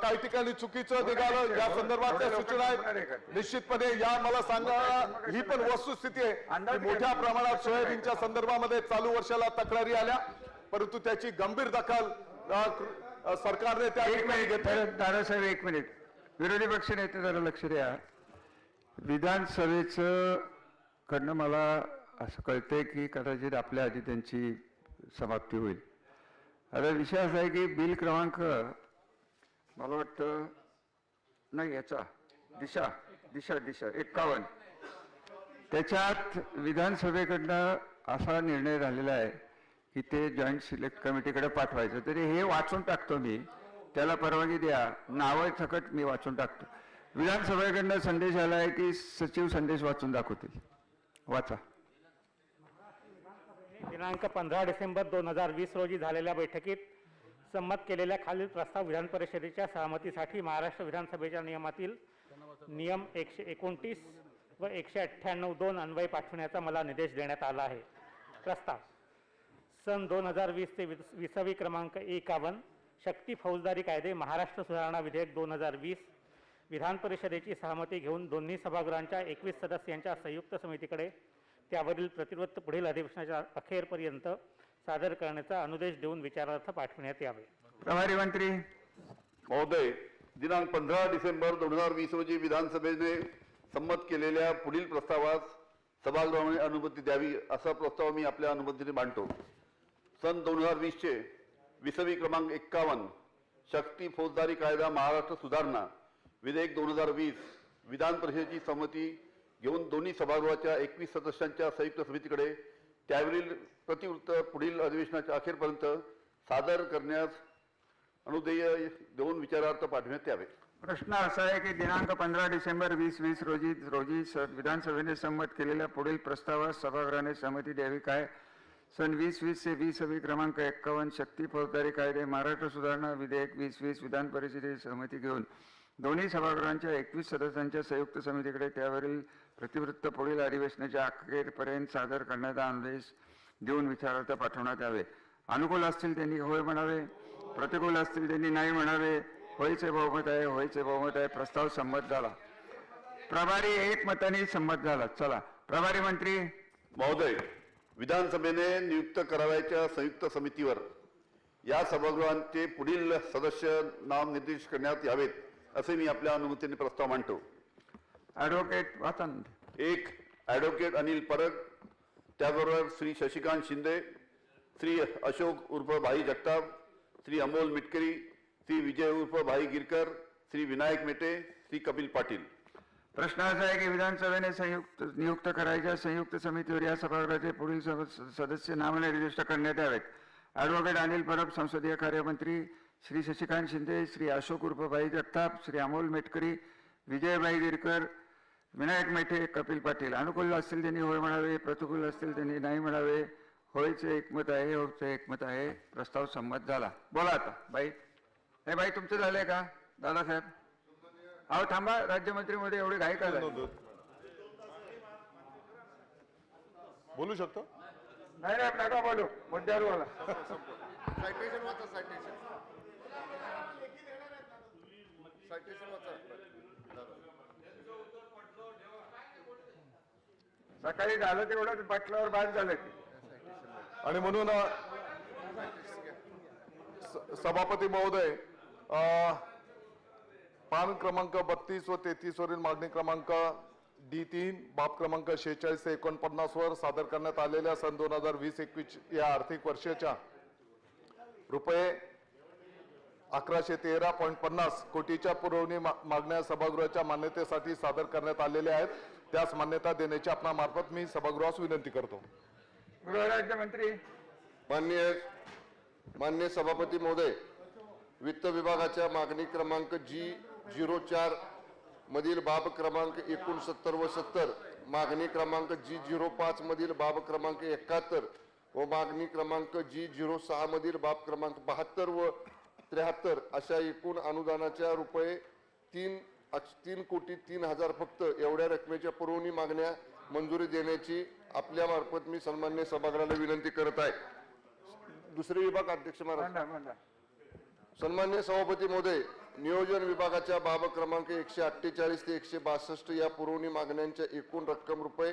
S7: काही ठिकाणी चुकीचं निघालं, या संदर्भातल्या सूचना आहेत. निश्चितपणे या मला सांगा, ही पण वस्तुस्थिती आहे की मोठ्या प्रमाणात सोयाबीनच्या संदर्भामध्ये चालू वर्षाला तक्रारी आल्या, परंतु त्याची गंभीर दखल सरकारने त्या ठिकाणी घेतली.
S1: दादासाहेब एक मिनिट, विरोधी पक्ष नेते जरा लक्ष द्या. विधानसभेचं कडनं मला असं कळतंय की कदाचित आपल्या आधी त्यांची समाप्ती होईल. आता विषय असा आहे की बिल क्रमांक मला वाटतं नाही याचा दिशा 51 त्याच्यात विधानसभेकडनं असा निर्णय झालेला आहे की ते जॉईंट सिलेक्ट कमिटीकडे पाठवायचं. तरी हे वाचून टाकतो मी, त्याला परवानगी द्या, नावं सकट मी वाचून टाकतो. विधानसभेकडनं संदेश आला आहे की सचिव संदेश वाचून दाखवतील. वाचा.
S8: दिनांक 15 डिसेंबर 2020 रोजी झालेल्या बैठकीत संमत केलेल्या खालील प्रस्ताव विधान परिषदेच्या सहमतीसाठी महाराष्ट्र विधानसभेच्या नियमातील नियम 129 व 198(2) अन्वये पाठवण्याचा मला निर्देश देण्यात आला आहे. प्रस्ताव सन 2020 ते 20वी क्रमांक 51 शक्ती फौजदारी कायदे महाराष्ट्र सुधारणा विधेयक 2020 विधान परिषदेची सहमती घेऊन दोन्ही सभागृहांच्या 21 सदस्यांच्या संयुक्त समितीकडे त्यावरील प्रतिवृत्त पुढील अधिवेशनाच्या अखेरपर्यंत सादर करण्याचा अनुदेश देऊन विचारार्थ पाठवण्यात यावे.
S1: प्रभारी मंत्री
S9: महोदय, दिनांक 15 डिसेंबर 2020 रोजी विधानसभेने संमत केलेल्या पुढील प्रस्तावास सभागृहाने अनुमती द्यावी असा प्रस्ताव मी आपल्या अनुमतीने मांडतो. सन 2020 चे 20वी क्रमांक 51 शक्ती फौजदारी कायदा महाराष्ट्र सुधारणा विधेयक 2020 विधान परिषदेची संमती घेऊन दोन्ही सभागृहाच्या 21 सदस्यांच्या संयुक्त समितीकडे त्यावरील प्रतिवृत्त पुढील अधिवेशनाच्या अखेरपर्यंत सादर करण्यास अनुदेय देऊन विचारार्थ पाठवण्यात यावे.
S1: प्रश्न असा आहे की दिनांक 15 डिसेंबर 2020 रोजी विधानसभेने संमत केलेल्या पुढील प्रस्तावास सभागृहाने सहमती द्यावी. काय? सन 2020 से 20वी क्रमांक 51 शक्ती फौजदारी कायदे महाराष्ट्र सुधारणा विधेयक 2020 विधान परिषदेची सहमती घेऊन दोन्ही सभागृहांच्या 21 सदस्यांच्या संयुक्त समितीकडे त्यावरील प्रतिवृत्त पुढील अधिवेशनाच्या अखेरपर्यंत सादर करण्याचा आदेश देऊन विचारार्थ पाठवण्यात यावे. अनुकूल असतील त्यांनी होय म्हणावे, प्रतिकूल असतील त्यांनी नाही म्हणावे. होयचे बहुमत आहे, होयचे बहुमत आहे. प्रस्ताव संमत झाला. प्रभारी एकमताने संमत झाला. चला प्रभारी मंत्री
S9: महोदय, विधानसभेने नियुक्त करावयाच्या संयुक्त समितीवर या सभागृहांचे पुढील सदस्य नामनिर्देशित करण्यात यावेत असे मी आपल्या अनुमतीने प्रस्ताव मांडतो.
S1: ॲडव्होकेट वाचन.
S9: 1. ॲडव्होकेट अनिल परब, त्याचबरोबर श्री शशिकांत शिंदे, श्री अशोक उर्फ भाई जगताप, श्री अमोल मिटकरी, श्री विजय उर्फ भाई गिरकर, श्री विनायक मेटे, श्री कपिल पाटील.
S1: प्रश्न असा आहे की विधानसभेने नियुक्त करायच्या संयुक्त समितीवर या सभागृहाचे पुढील सदस्य नामनिर्दिष्ट करण्यात यावेत. ॲडव्होकेट अनिल परब, संसदीय कार्यमंत्री, श्री शशिकांत शिंदे, श्री अशोक उर्फ भाई जगताप, श्री अमोल मेटकरी, विजयभाई गिरकर, विनायक मेटे, कपिल पाटील. अनुकूल असतील त्यांनी होय म्हणावे, प्रतिकूल असतील त्यांनी नाही म्हणावे. होयचे एकमत आहे, होयचे एकमत आहे. प्रस्ताव संमत झाला. बोला आता बाई. हे बाई तुमचं झालंय का दादासाहेब? अहो थांबा, राज्यमंत्री मध्ये एवढे घाई का झाली?
S4: बोलू शकतो.
S1: नाही नाही नका बोलू, मुद्द्यावर बोला.
S2: सायटेशन वाचा, सायटेशन वाचा.
S1: सकाळी झालं तेवढं बटल्यावर बाद झालं की.
S7: आणि म्हणून सभापती महोदय, पान क्रमांक 32 व 33 वरील मागणी क्रमांक D3 बाब क्रमांक 46 ते 49 वर सादर करण्यात आलेल्या सन 2020-21 या आर्थिक वर्षाच्या रुपये 1113.50 कोटीच्या पुरवणी मागण्या सभागृहाच्या मान्यतेसाठी सादर करण्यात आलेल्या आहेत. त्यास मान्यता देण्याची आपणामार्फत मी सभागृहास विनंती करतो.
S1: गृहराज्यमंत्री.
S2: मान्य सभापती महोदय, वित्त विभागाच्या मागणी क्रमांक G04 मधील बाब क्रमांक 69 व 70, मागणी क्रमांक G05 मधील बाब क्रमांक 71 व मागणी क्रमांक G06 मधील बाब क्रमांक 72 व 73 अशा एकूण अनुदानाच्या रुपये 3,03,00,000 फक्त एवढ्या रकमेच्या पुरवणी मागण्या मंजुरी देण्याची आपल्या मार्फत मी सन्मान्य सभागृहाला विनंती करत आहे. दुसरे विभाग अध्यक्ष महाराज. सन्मान्य सभापती महोदय, नियोजन विभागाच्या बाब क्रमांक 148 ते 162 या पुरवणी मागण्यांच्या एकूण रक्कम रुपये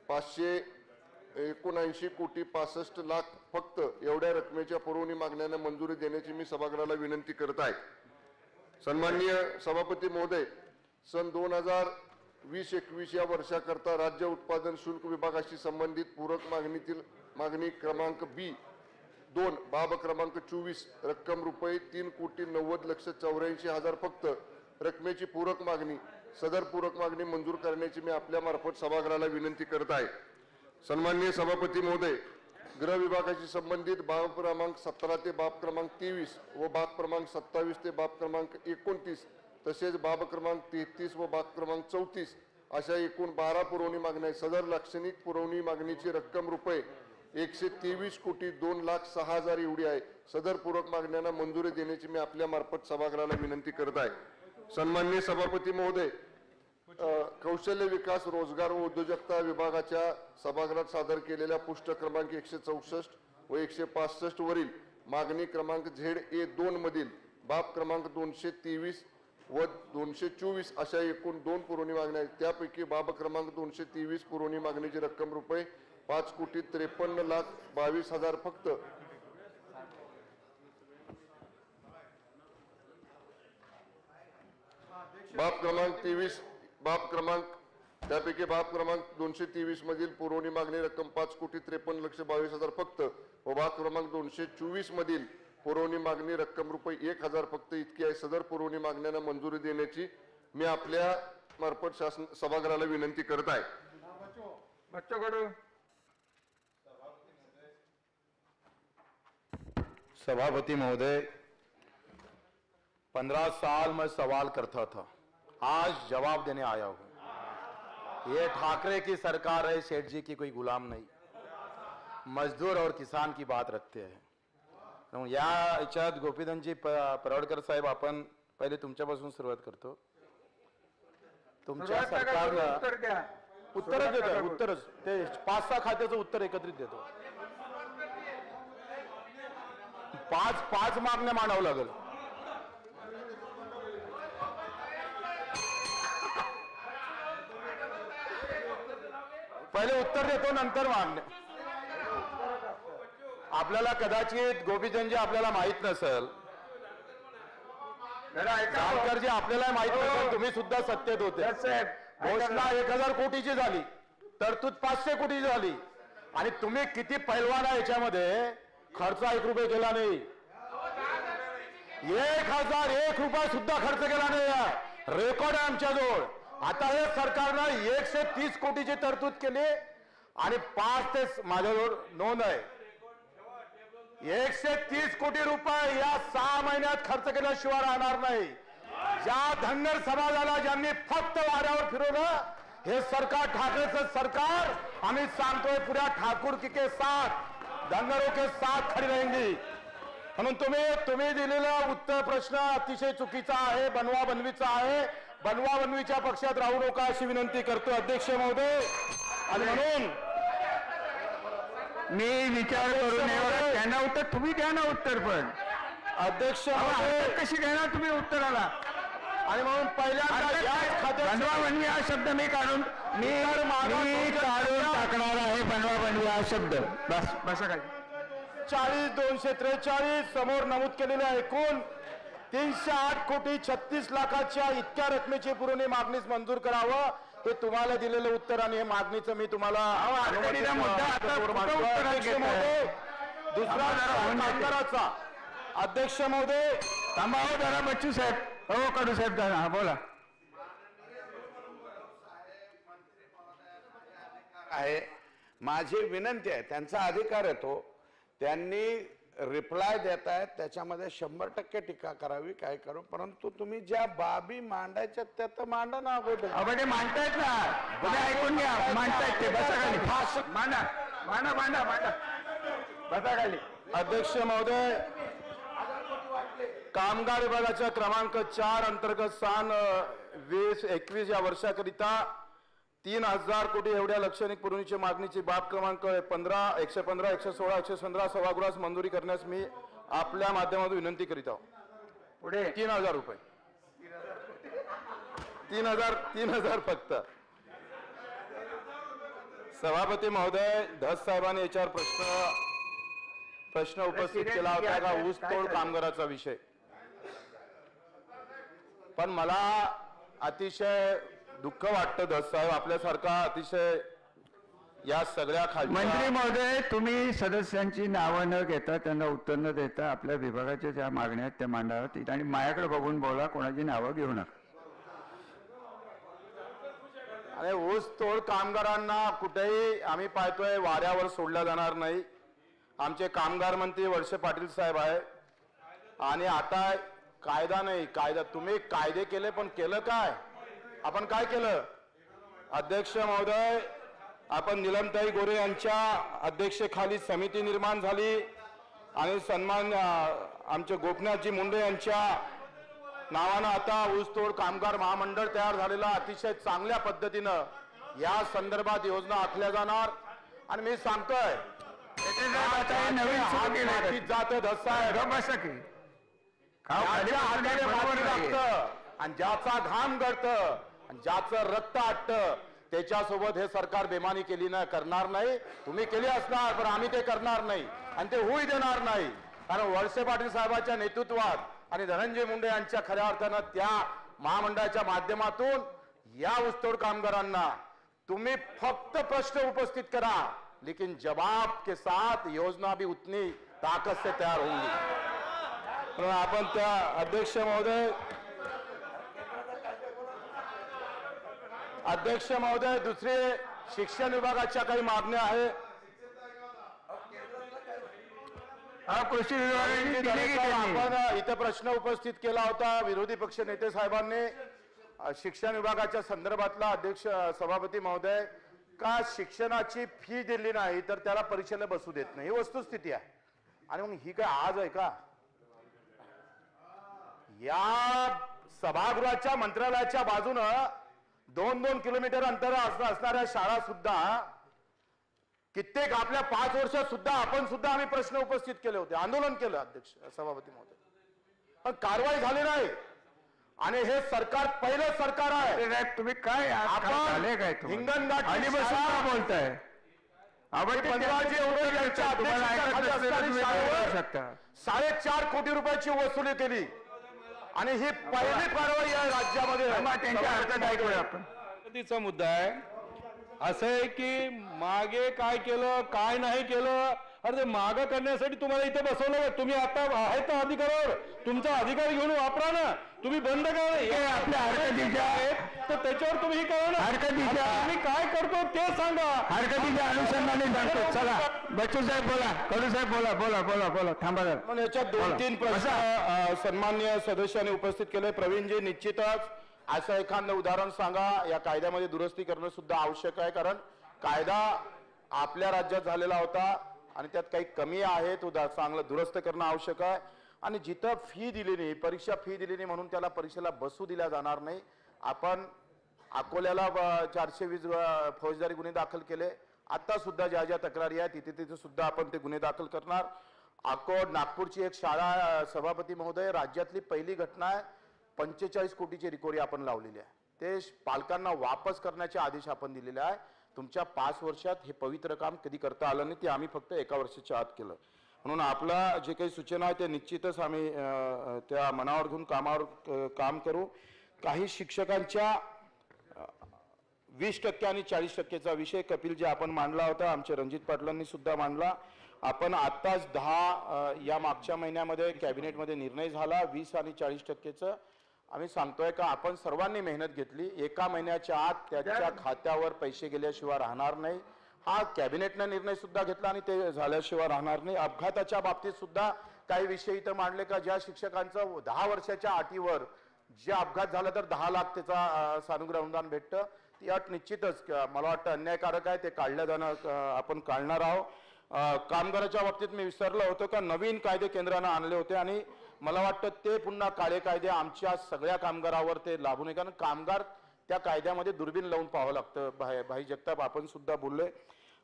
S2: 579 कोटी 65 लाख फक्त एवढ्या रकमेच्या पुरवणी मागण्यांना मंजुरी देण्याची मी सभागृहाला विनंती करत आहे. सन्माननीय सभापती महोदय, सन 2020-21 या वर्षाकरता राज्य उत्पादन शुल्क विभागाशी संबंधित पूरक मागणीतील मागणी क्रमांक B2 बाब क्रमांक 24 रक्कम रुपये 3,90,84,000 फक्त रकमेची पूरक मागणी सदर पूरक मागणी मंजूर करण्याची मी आपल्या मार्फत सभागृहाला विनंती करत आहे. सन्माननीय सभापती महोदय, गृह विभागाशी संबंधित बाब क्रमांक 17 ते बाब क्रमांक 23 व बाब क्रमांक 27 ते बाब क्रमांक 29 तसेच बाब क्रमांक 33 व बाब क्रमांक 34 अशा एकूण 12 पुरवणी मागण्या सदर लाक्षणिक पुरवणी मागणीची रक्कम रुपये 123 कोटी 2,06,000 एवढी आहे. सदर पूरक मागण्यांना मंजुरी देण्याची मी आपल्या मार्फत सभागृहाला विनंती करत आहे. सन्माननीय सभापती महोदय, कौशल्य विकास रोजगार व उद्योजकता विभागाच्या सभागृहात सादर केलेल्या पुष्ट क्रमांक 164 व 165 वरील मागणी क्रमांक ZA2 मधील बाब क्रमांक 223 व 224 अशा एकूण 2 पुरवणी मागण्या आहेत. त्यापैकी बाब क्रमांक 223 पुरवणी मागणीची रक्कम रुपये 5,53,22,000 फक्त बाब क्रमांक 23 त्यापैकी बाब क्रमांक 223 मधील पुरवणी मागणी रक्कम 5,53,22,000 फक्त व बाब क्रमांक 224 मधील पुरवणी मागणी रक्कम रुपये 1,000 फक्त इतकी आहे. सदर पुरवणी मागण्यांना मंजुरी देण्याची मी आपल्या मार्फत शासन सभागृहाला विनंती करत आहे.
S4: सभापति महोदय, 15 साल मैं सवाल करता था, आज जवाब देने आया हूं. ये ठाकरे की सरकार है, सेठ जी की कोई गुलाम नहीं. मजदूर और किसान की बात रखते हैं. या याच्यात गोपीधनजी परवडकर साहेब, आपण पहिले तुमच्यापासून सुरुवात करतो. तुमच्या सरकारनं उत्तरच देतो, उत्तरच ते 5-6 खात्याचं उत्तर एकत्रित देतो. 5 मागण्या मांडावं लागेल. पहिले उत्तर देतो, नंतर मागण्या.
S7: आपल्याला कदाचित गोपीचंदजी आपल्याला माहित नसेल, जानकरजी आपल्याला माहित नसेल, तुम्ही सुद्धा सत्तेत होते. घोषणा 1000 कोटीची झाली, तरतूद 500 कोटीची झाली, आणि तुम्ही किती पैलवान आहे याच्यामध्ये, खर्च 1 रुपये केला नाही. 1001 रुपया सुद्धा खर्च केला नाही. रेकॉर्ड आहे आमच्याजवळ. आता हे सरकारनं 130 कोटीची तरतूद केली आणि 5 ते माझ्याजवळ नोंद आहे 130 कोटी रुपये या 6 महिन्यात खर्च केल्याशिवाय राहणार नाही. ज्या धनगर समाजाला ज्यांनी फक्त वाऱ्यावर फिरवलं, हे सरकार ठाकरेचं सरकार, आम्ही सांगतोय पुऱ्या ठाकूर के साथ, धनगरों के साथ खडी रहेंगी. म्हणून तुम्ही दिलेला उत्तर प्रश्न अतिशय चुकीचा आहे, बनवा बनवीचा आहे. बनवा बनवीच्या पक्षात राहू नका अशी विनंती करतो अध्यक्ष महोदय. आणि म्हणून
S1: मी विचार करून त्यांना उत्तर, तुम्ही द्या ना उत्तर. पण
S7: अध्यक्ष
S1: कशी घेणार तुम्ही उत्तराला?
S7: आणि म्हणून पहिल्यांदा
S1: बनवा बनवी हा शब्द मी काढून टाकणार आहे. बनवा बनवी हा शब्द बस. बसा काय
S7: 40,243 समोर नमूद केलेल्या एकूण 308 कोटी 36 लाखाच्या इतक्या रकमेची पुरवणी मागणीस मंजूर करावं, हे तुम्हाला दिलेलं उत्तर आणि हे मागणीचं मी तुम्हाला दुसरा कामगाराचा. अध्यक्ष महोदय
S1: थांबावं जरा, बच्चू साहेब. हो कडू साहेब, हा बोला.
S10: आहे माझी विनंती आहे, त्यांचा अधिकार आहे तो, त्यांनी रिप्लाय देत आहेत, त्याच्यामध्ये 100% टीका करावी, काय करू, परंतु तुम्ही ज्या बाबी मांडायच्या त्या तर मांडा ना अगोदर.
S1: ते मांडतायत ना, तुम्ही ऐकून घ्या. मांडतायत ते, बसा खाली. मांडा मांडा मांडा मांडा, बसा खाली.
S7: अध्यक्ष महोदय, कामगार विभागाच्या क्रमांक 4 अंतर्गत सन 2021 या वर्षाकरिता 3,000 कोटी एवढ्या लक्षणिक पुरवणीची मागणीची बाब क्रमांक 15, 115, 116, 115 सभागृहास मंजुरी करण्यास मी आपल्या माध्यमातून विनंती करीत आहोत.
S1: पुढे
S7: 3,000 रुपये. 3,000 फक्त. सभापती महोदय, धस साहेबांनी याच्यावर प्रश्न उपस्थित केला होता का ऊसतोड कामगाराचा विषय. पण मला अतिशय दुःख वाटतं धस साहेब, आपल्यासारखा अतिशय या सगळ्या
S1: मंत्री महोदय, तुम्ही सदस्यांची नावं न घेता, त्यांना उत्तर न देता, आपल्या विभागाच्या ज्या मागण्या आहेत त्या मांडाव्यात आणि माझ्याकडे बघून बोला, कोणाची नावं घेऊ नका.
S7: आणि ऊस तोड कामगारांना कुठेही आम्ही पाहतोय वाऱ्यावर सोडला जाणार नाही. आमचे कामगार मंत्री वळसे पाटील साहेब आहे, आणि आता कायदा नाही, कायदा तुम्ही कायदे केले, पण केलं काय? आपण काय केलं? अध्यक्ष महोदय, आपण नीलमताई गोरे यांच्या अध्यक्षतेखाली समिती निर्माण झाली आणि सन्मान आमचे गोपीनाथजी मुंडे यांच्या नावानं आता ऊसतोड कामगार महामंडळ तयार झालेला, अतिशय चांगल्या पद्धतीनं या संदर्भात योजना आखल्या जाणार. आणि मी सांगतोय नवीन जात आणि ज्याचा घाम गळतं आणि ज्याचं रक्त आटतं त्याच्यासोबत हे सरकार बेमानी केली ना करणार नाही. तुम्ही केली असणार, पण आम्ही ते करणार नाही आणि ते होऊ देणार नाही. कारण वळसे पाटील साहेबांच्या नेतृत्वात आणि धनंजय मुंडे यांच्या खऱ्या अर्थानं त्या महामंडळाच्या माध्यमातून या ऊसतोड कामगारांना तुम्ही फक्त प्रश्न उपस्थित करा, लेकिन जवाब के साथ योजना भी उतनी ताकत से तैयार होंगी. पण आपण त्या अध्यक्ष महोदय दुसरे शिक्षण विभागाच्या काही मागण्या आहे.
S1: कृषी विभागाने
S7: आपण इथे प्रश्न उपस्थित केला होता विरोधी पक्ष नेते साहेबांनी शिक्षण विभागाच्या संदर्भातला. अध्यक्ष सभापती महोदय, का शिक्षणाची फी दिली नाही तर त्याला परीक्षेला बसू देत नाही, ही वस्तुस्थिती आहे. आणि मग ही काय आज आहे का? या सभागृहाच्या मंत्रालयाच्या बाजूनं 2-2 किलोमीटर अंतर असणाऱ्या शाळा सुद्धा कित्येक आपल्या 5 वर्षात सुद्धा आम्ही प्रश्न उपस्थित केले होते, आंदोलन केलं अध्यक्ष सभापती महोदय, पण कारवाई झाली नाही. आणि हे सरकार पहिलं सरकार आहे.
S1: तुम्ही काय
S7: आपण
S1: काय
S7: हिंगणघाट
S1: बोलताय? आपण ते
S7: 15 जे
S1: त्यांच्या तुम्हाला ऐकत
S7: खाली
S1: नसलेलं
S7: असणारी
S1: तुम्ही काय
S7: शाळेवर
S1: करू शकता?
S7: 4.5 कोटी रुपयाची वसुली केली आणि ही पहिली कारवाई या राज्यामध्ये आहे.
S1: मग त्यांच्या हरकत ऐकूया आपण.
S11: पद्धतीचा मुद्दा आहे. असं आहे की मागे काय केलं काय नाही केलं, अरे ते मागं करण्यासाठी तुम्हाला इथे बसवलं का? तुम्ही आता आहेत ना अधिकारावर, तुमचा अधिकार घेऊन वापरा ना. तुम्ही बंद करा
S1: हे आपल्या हरकतीच्या
S11: तर त्याच्यावर तुम्ही हे करा ना.
S1: हरकतीच्या-
S11: आता तुम्ही काय करतो ते सांगा.
S1: हरकतीच्या अनुषंगाने सांगतो. चला बच्चू साहेब बोला, कडू साहेब बोला, बोला बोला बोला, थांबा जरा.
S4: पण याच्यात 2-3 प्रश्न सन्माननीय सदस्यांनी उपस्थित केले. प्रवीणजी, निश्चितच असं एखादं उदाहरण सांगा. या कायद्यामध्ये दुरुस्ती करणं सुद्धा आवश्यक आहे, कारण कायदा आपल्या राज्यात झालेला होता आणि त्यात काही कमी आहे, तो चांगलं दुरुस्त करणं आवश्यक आहे. आणि जिथं फी दिली नाही, परीक्षा फी दिली नाही म्हणून त्याला परीक्षेला बसू दिल्या जाणार नाही. आपण अकोल्याला 420 फौजदारी गुन्हे दाखल केले. आता सुद्धा ज्या ज्या तक्रारी आहेत तिथे सुद्धा आपण ते गुन्हे दाखल करणार. नागपूरची एक शाळा, सभापती महोदय, राज्यातली पहिली घटना आहे. 45 कोटीची रिकव्हरी आपण लावलेली आहे. ते पालकांना वापस करण्याचे आदेश आपण दिलेले आहे. तुमच्या 5 वर्षात हे पवित्र काम कधी करता आलं नाही, ते आम्ही फक्त 1 वर्षाच्या आत केलं. म्हणून आपला जे काही सूचना आहे ते निश्चितच आम्ही त्या मनावर घेऊन काम करू. काही शिक्षकांच्या 20% आणि 40%चा विषय कपिल जे आपण मांडला होता, आमचे रणजित पाटलांनी सुद्धा मांडला. आपण आत्ताच 10 या मागच्या महिन्यामध्ये कॅबिनेटमध्ये निर्णय झाला 20 आणि 40%चं. आम्ही सांगतोय का आपण सर्वांनी मेहनत घेतली, 1 महिन्याच्या आत त्याच्या खात्यावर पैसे गेल्याशिवाय राहणार नाही. हा कॅबिनेटने निर्णय सुद्धा घेतला आणि ते झाल्याशिवाय राहणार नाही. अपघाताच्या बाबतीत सुद्धा काही विषय इथं मांडले का ज्या शिक्षकांचं 10 वर्षाच्या अटीवर जे अपघात झाला तर 10 लाख त्याचा सानुग्रह अनुदान भेटतं. ती अट निश्चितच मला वाटतं अन्यायकारक आहे, ते काढल्या जाणं आपण काढणार आहोत. कामगाराच्या बाबतीत मी विसरलो होतो का नवीन कायदे केंद्रानं आणले होते आणि मला वाटतं ते पुन्हा काळे कायदे आमच्या सगळ्या कामगारावर ते लागू नये, कारण कामगार त्या कायद्यामध्ये दुर्बीण लावून पाहावं लागतं. भाई जगताप आपण सुद्धा बोलले.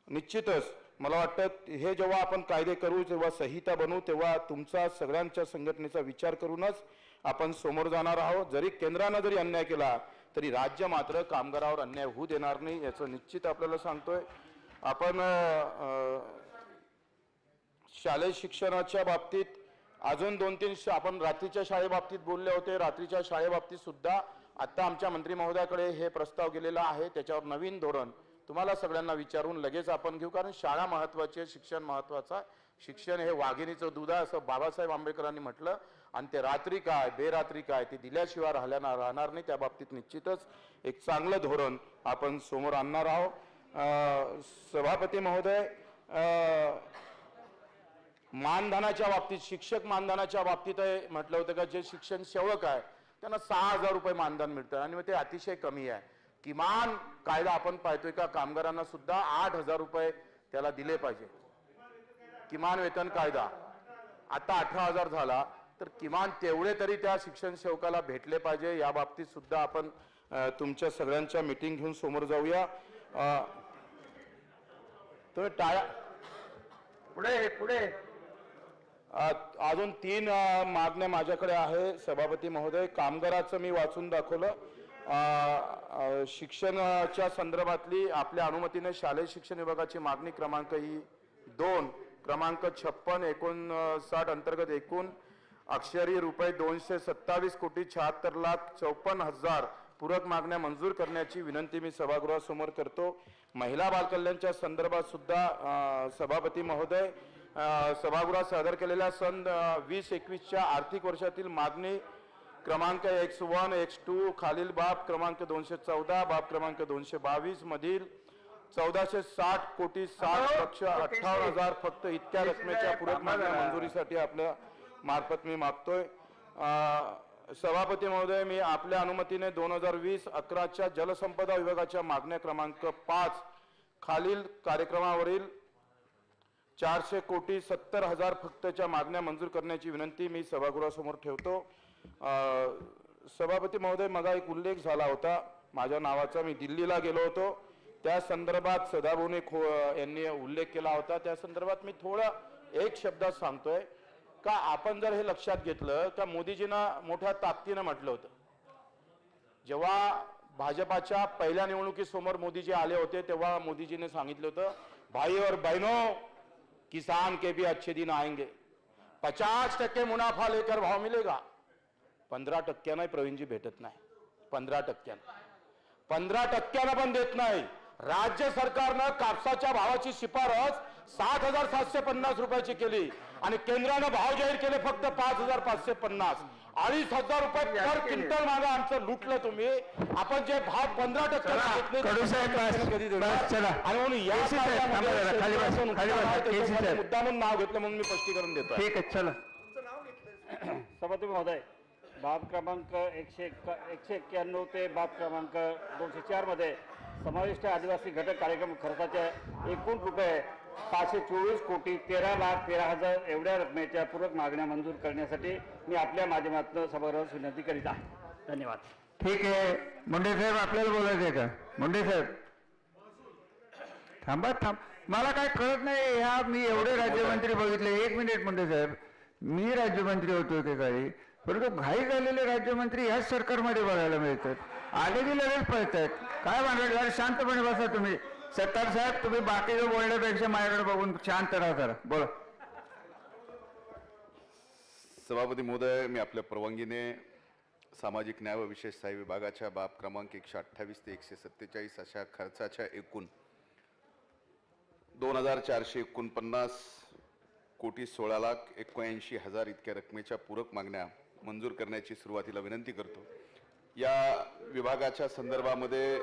S4: निश्चितच मला वाटतं हे जेव्हा आपण कायदे करू, जेव्हा संहिता बनवू, तेव्हा तुमचा सगळ्यांच्या संघटनेचा विचार करूनच आपण समोर जाणार आहोत. जरी केंद्रानं जरी अन्याय केला तरी राज्य मात्र कामगारावर अन्याय होऊ देणार नाही, याचं निश्चित आपल्याला सांगतोय. आपण शालेय शिक्षणाच्या बाबतीत अजून 2-3 आपण रात्रीच्या शाळेबाबतीत बोलले होते. रात्रीच्या शाळेबाबतीत सुद्धा आता आमच्या मंत्री महोदयाकडे हे प्रस्ताव गेलेला आहे. त्याच्यावर नवीन धोरण तुम्हाला सगळ्यांना विचारून लगेच आपण घेऊ, कारण शाळा महत्वाची आहे, शिक्षण महत्वाचं आहे. शिक्षण हे वाघिणीचं दूध आहे असं बाबासाहेब आंबेडकरांनी म्हटलं. आणि ते रात्री काय बेरात्री काय ते दिल्याशिवाय राहणार नाही. त्या बाबतीत निश्चितच एक चांगलं धोरण आपण समोर आणणार आहोत. सभापती महोदय, मानधनाच्या बाबतीत, शिक्षक मानधनाच्या बाबतीत म्हटलं होतं का जे शिक्षण सेवक आहे त्यांना 6,000 रुपये मानधन मिळतं आणि मग ते अतिशय कमी आहे. किमान कायदा आपण पाहतोय का कामगारांना सुद्धा 8,000 रुपये त्याला दिले पाहिजे. किमान वेतन कायदा आता 18,000 झाला तर किमान तेवढे तरी त्या शिक्षण सेवकाला भेटले पाहिजे. या बाबतीत सुद्धा आपण तुमच्या सगळ्यांच्या मीटिंग घेऊन समोर जाऊया. तो टाळ्या
S1: पुढे पुढे
S4: अजून 3 मागण्या माझ्याकडे आहे सभापती महोदय. कामगाराचं मी वाचून दाखवलं. शिक्षणाच्या संदर्भातली आपल्या अनुमतीने शालेय शिक्षण विभागाची मागणी क्रमांक 2 क्रमांक 56/59 अंतर्गत एकूण अक्षरी रुपये 227 कोटी 76,54,000 पूरक मागण्या मंजूर करण्याची विनंती मी सभागृहासमोर करतो. महिला बालकल्याणच्या संदर्भात सुद्धा सभापती महोदय सभागृहात सादर केलेल्या सन 20-21च्या आर्थिक वर्षातील मागणी क्रमांक X1 X2 खालील बाब क्रमांक 214 बाब क्रमांक 222 मधील 1460 कोटी 60,58,000 फक्त इतक्या रकमेच्या पूरक मागण्या मंजुरीसाठी आपल्या मार्फत मी मागतोय. सभापती महोदय, मी आपल्या अनुमतीने 2020-11च्या जलसंपदा विभागाच्या मागण्या क्रमांक 5 खालील कार्यक्रमावरील 400 कोटी 70,000 फक्तच्या मागण्या मंजूर करण्याची विनंती मी सभागृहासमोर ठेवतो. सभापती महोदय, मगा एक उल्लेख झाला होता माझ्या नावाचा. मी दिल्लीला गेलो होतो, त्या संदर्भात सदाभाऊने यांनी उल्लेख केला होता. त्या संदर्भात मी थोडा एक शब्दात सांगतोय का आपण जर हे लक्षात घेतलं का मोदीजींना मोठ्या ताकदीनं म्हटलं होतं. जेव्हा भाजपाच्या पहिल्या निवडणुकीसमोर मोदीजी आले होते तेव्हा मोदीजीने सांगितलं होतं
S11: भाई और बहनों, किसान के भी अच्छे दिन आएंगे. 50% मुनाफा लेकर भाव मिलेगा. 15% प्रवीणजी भेटत नाही. 15% पण देत नाही. राज्य सरकारनं कापसाच्या भावाची शिफारस 7,750 रुपयाची केली आणि केंद्रानं भाव जाहीर केले फक्त 5,550. 2,500 रुपये पर क्विंटल मागा आमचं लुटलं तुम्ही. आपण जे भाव 15% आणि म्हणून या मुद्दा म्हणून नाव घेतलं म्हणून मी स्पष्टीकरण देतो.
S1: ठीक आहे, चला.
S8: सभापती महोदय, बाब क्रमांक 191 ते बाब क्रमांक 204 मध्ये समाविष्ट आदिवासी घटक कार्यक्रम खर्चाच्या एकूण रुपये 524,13,13,000 एवढ्या रकमेच्या पूरक मागण्या मंजूर करण्यासाठी मी आपल्या माध्यमातून सभागृहास विनंती करीत आहे. धन्यवाद.
S1: ठीक आहे, मुंडे साहेब आपल्याला बोलायचं आहे का? मुंडे साहेब थांबा. मला काय कळत नाही. ह्या मी एवढे राज्यमंत्री बघितले. 1 मिनिट मुंडे साहेब, मी राज्यमंत्री होतो एकेकाळी, परंतु घाई झालेले राज्यमंत्री ह्याच सरकारमध्ये बघायला मिळतात. आले की लगेच पळतात. काय भानगड? जरा शांतपणे बसा तुम्ही. सत्तार साहेब, तुम्ही बाकीचं बोलण्यापेक्षा माझ्याकडे बघून शांत राहा जरा. बोला.
S9: सभापती महोदय, मी आपल्या परवानगीने सामाजिक न्याय व विशेष सहाय्य विभागाच्या बाब क्रमांक 128 ते 147 अशा खर्चाच्या एकूण 2,449,16,79,000 इतक्या रकमेच्या पूरक मागण्या मंजूर करण्याची सुरुवातीला विनंती करतो. या विभागाच्या संदर्भामध्ये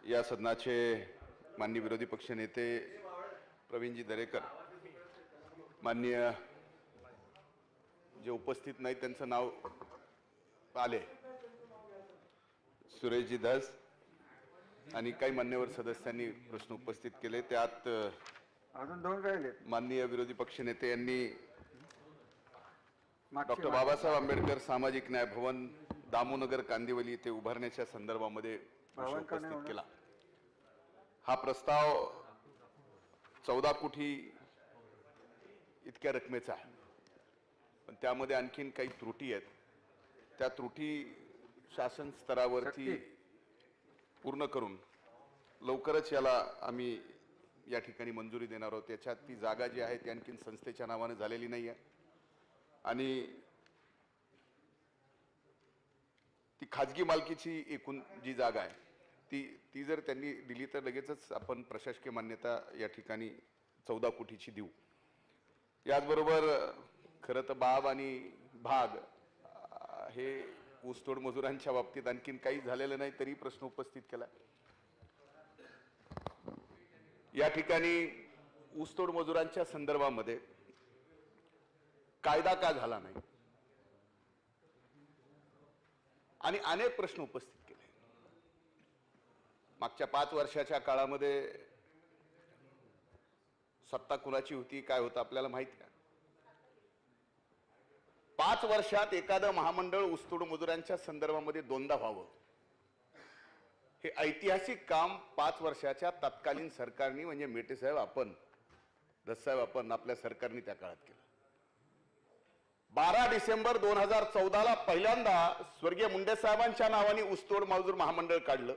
S9: या सदनाचे माननीय विरोधी पक्ष नेते प्रवीणजी दरेकर, माननीय जे उपस्थित नाही त्यांचं नाव आले, सुरेशजी धस आणि काही मान्यवर सदस्यांनी प्रश्न उपस्थित केले. त्यात
S1: अजून 2 राहिले.
S9: माननीय विरोधी पक्ष नेते यांनी डॉक्टर बाबासाहेब आंबेडकर सामाजिक न्याय भवन दामोनगर कांदिवली येथे उभारण्याच्या संदर्भामध्ये प्रश्न उपस्थित केला. हा प्रस्ताव 14 कोटी इतक्या रकमेचा आहे, पण त्यामध्ये आणखीन काही त्रुटी आहेत. त्या त्रुटी शासन स्तरावरती पूर्ण करून लवकरच याला आम्ही या ठिकाणी मंजुरी देणार आहोत. त्याच्यात ती जागा जी आहे ती आणखीन संस्थेच्या नावाने झालेली नाही आहे आणि ती खाजगी मालकीची एकूण जी जागा आहे ती जर त्यांनी दिली तर लगेचच आपण प्रशासकीय मान्यता या ठिकाणी 14 कोटीची देऊ. याचबरोबर खरं तर बाब आणि भाग हे ऊसतोड मजुरांच्या बाबतीत आणखीन काही झालेलं नाही तरी प्रश्न उपस्थित केला. या ठिकाणी ऊसतोड मजुरांच्या संदर्भामध्ये कायदा का झाला नाही आणि अनेक प्रश्न उपस्थित केले. मागच्या 5 वर्षाच्या काळामध्ये सत्ता कुणाची होती, काय होतं आपल्याला माहिती आहे. 5 वर्षात एखादं महामंडळ ऊसतोड मजुरांच्या संदर्भामध्ये 2दा व्हावं, हे ऐतिहासिक काम 5 वर्षाच्या तत्कालीन सरकारने म्हणजे मेटे साहेब आपण, दस साहेब आपण, आपल्या सरकारने त्या काळात केलं. 12 डिसेंबर 2014ला पहिल्यांदा स्वर्गीय मुंडे साहेबांच्या नावाने ऊसतोड मजूर महामंडळ काढलं.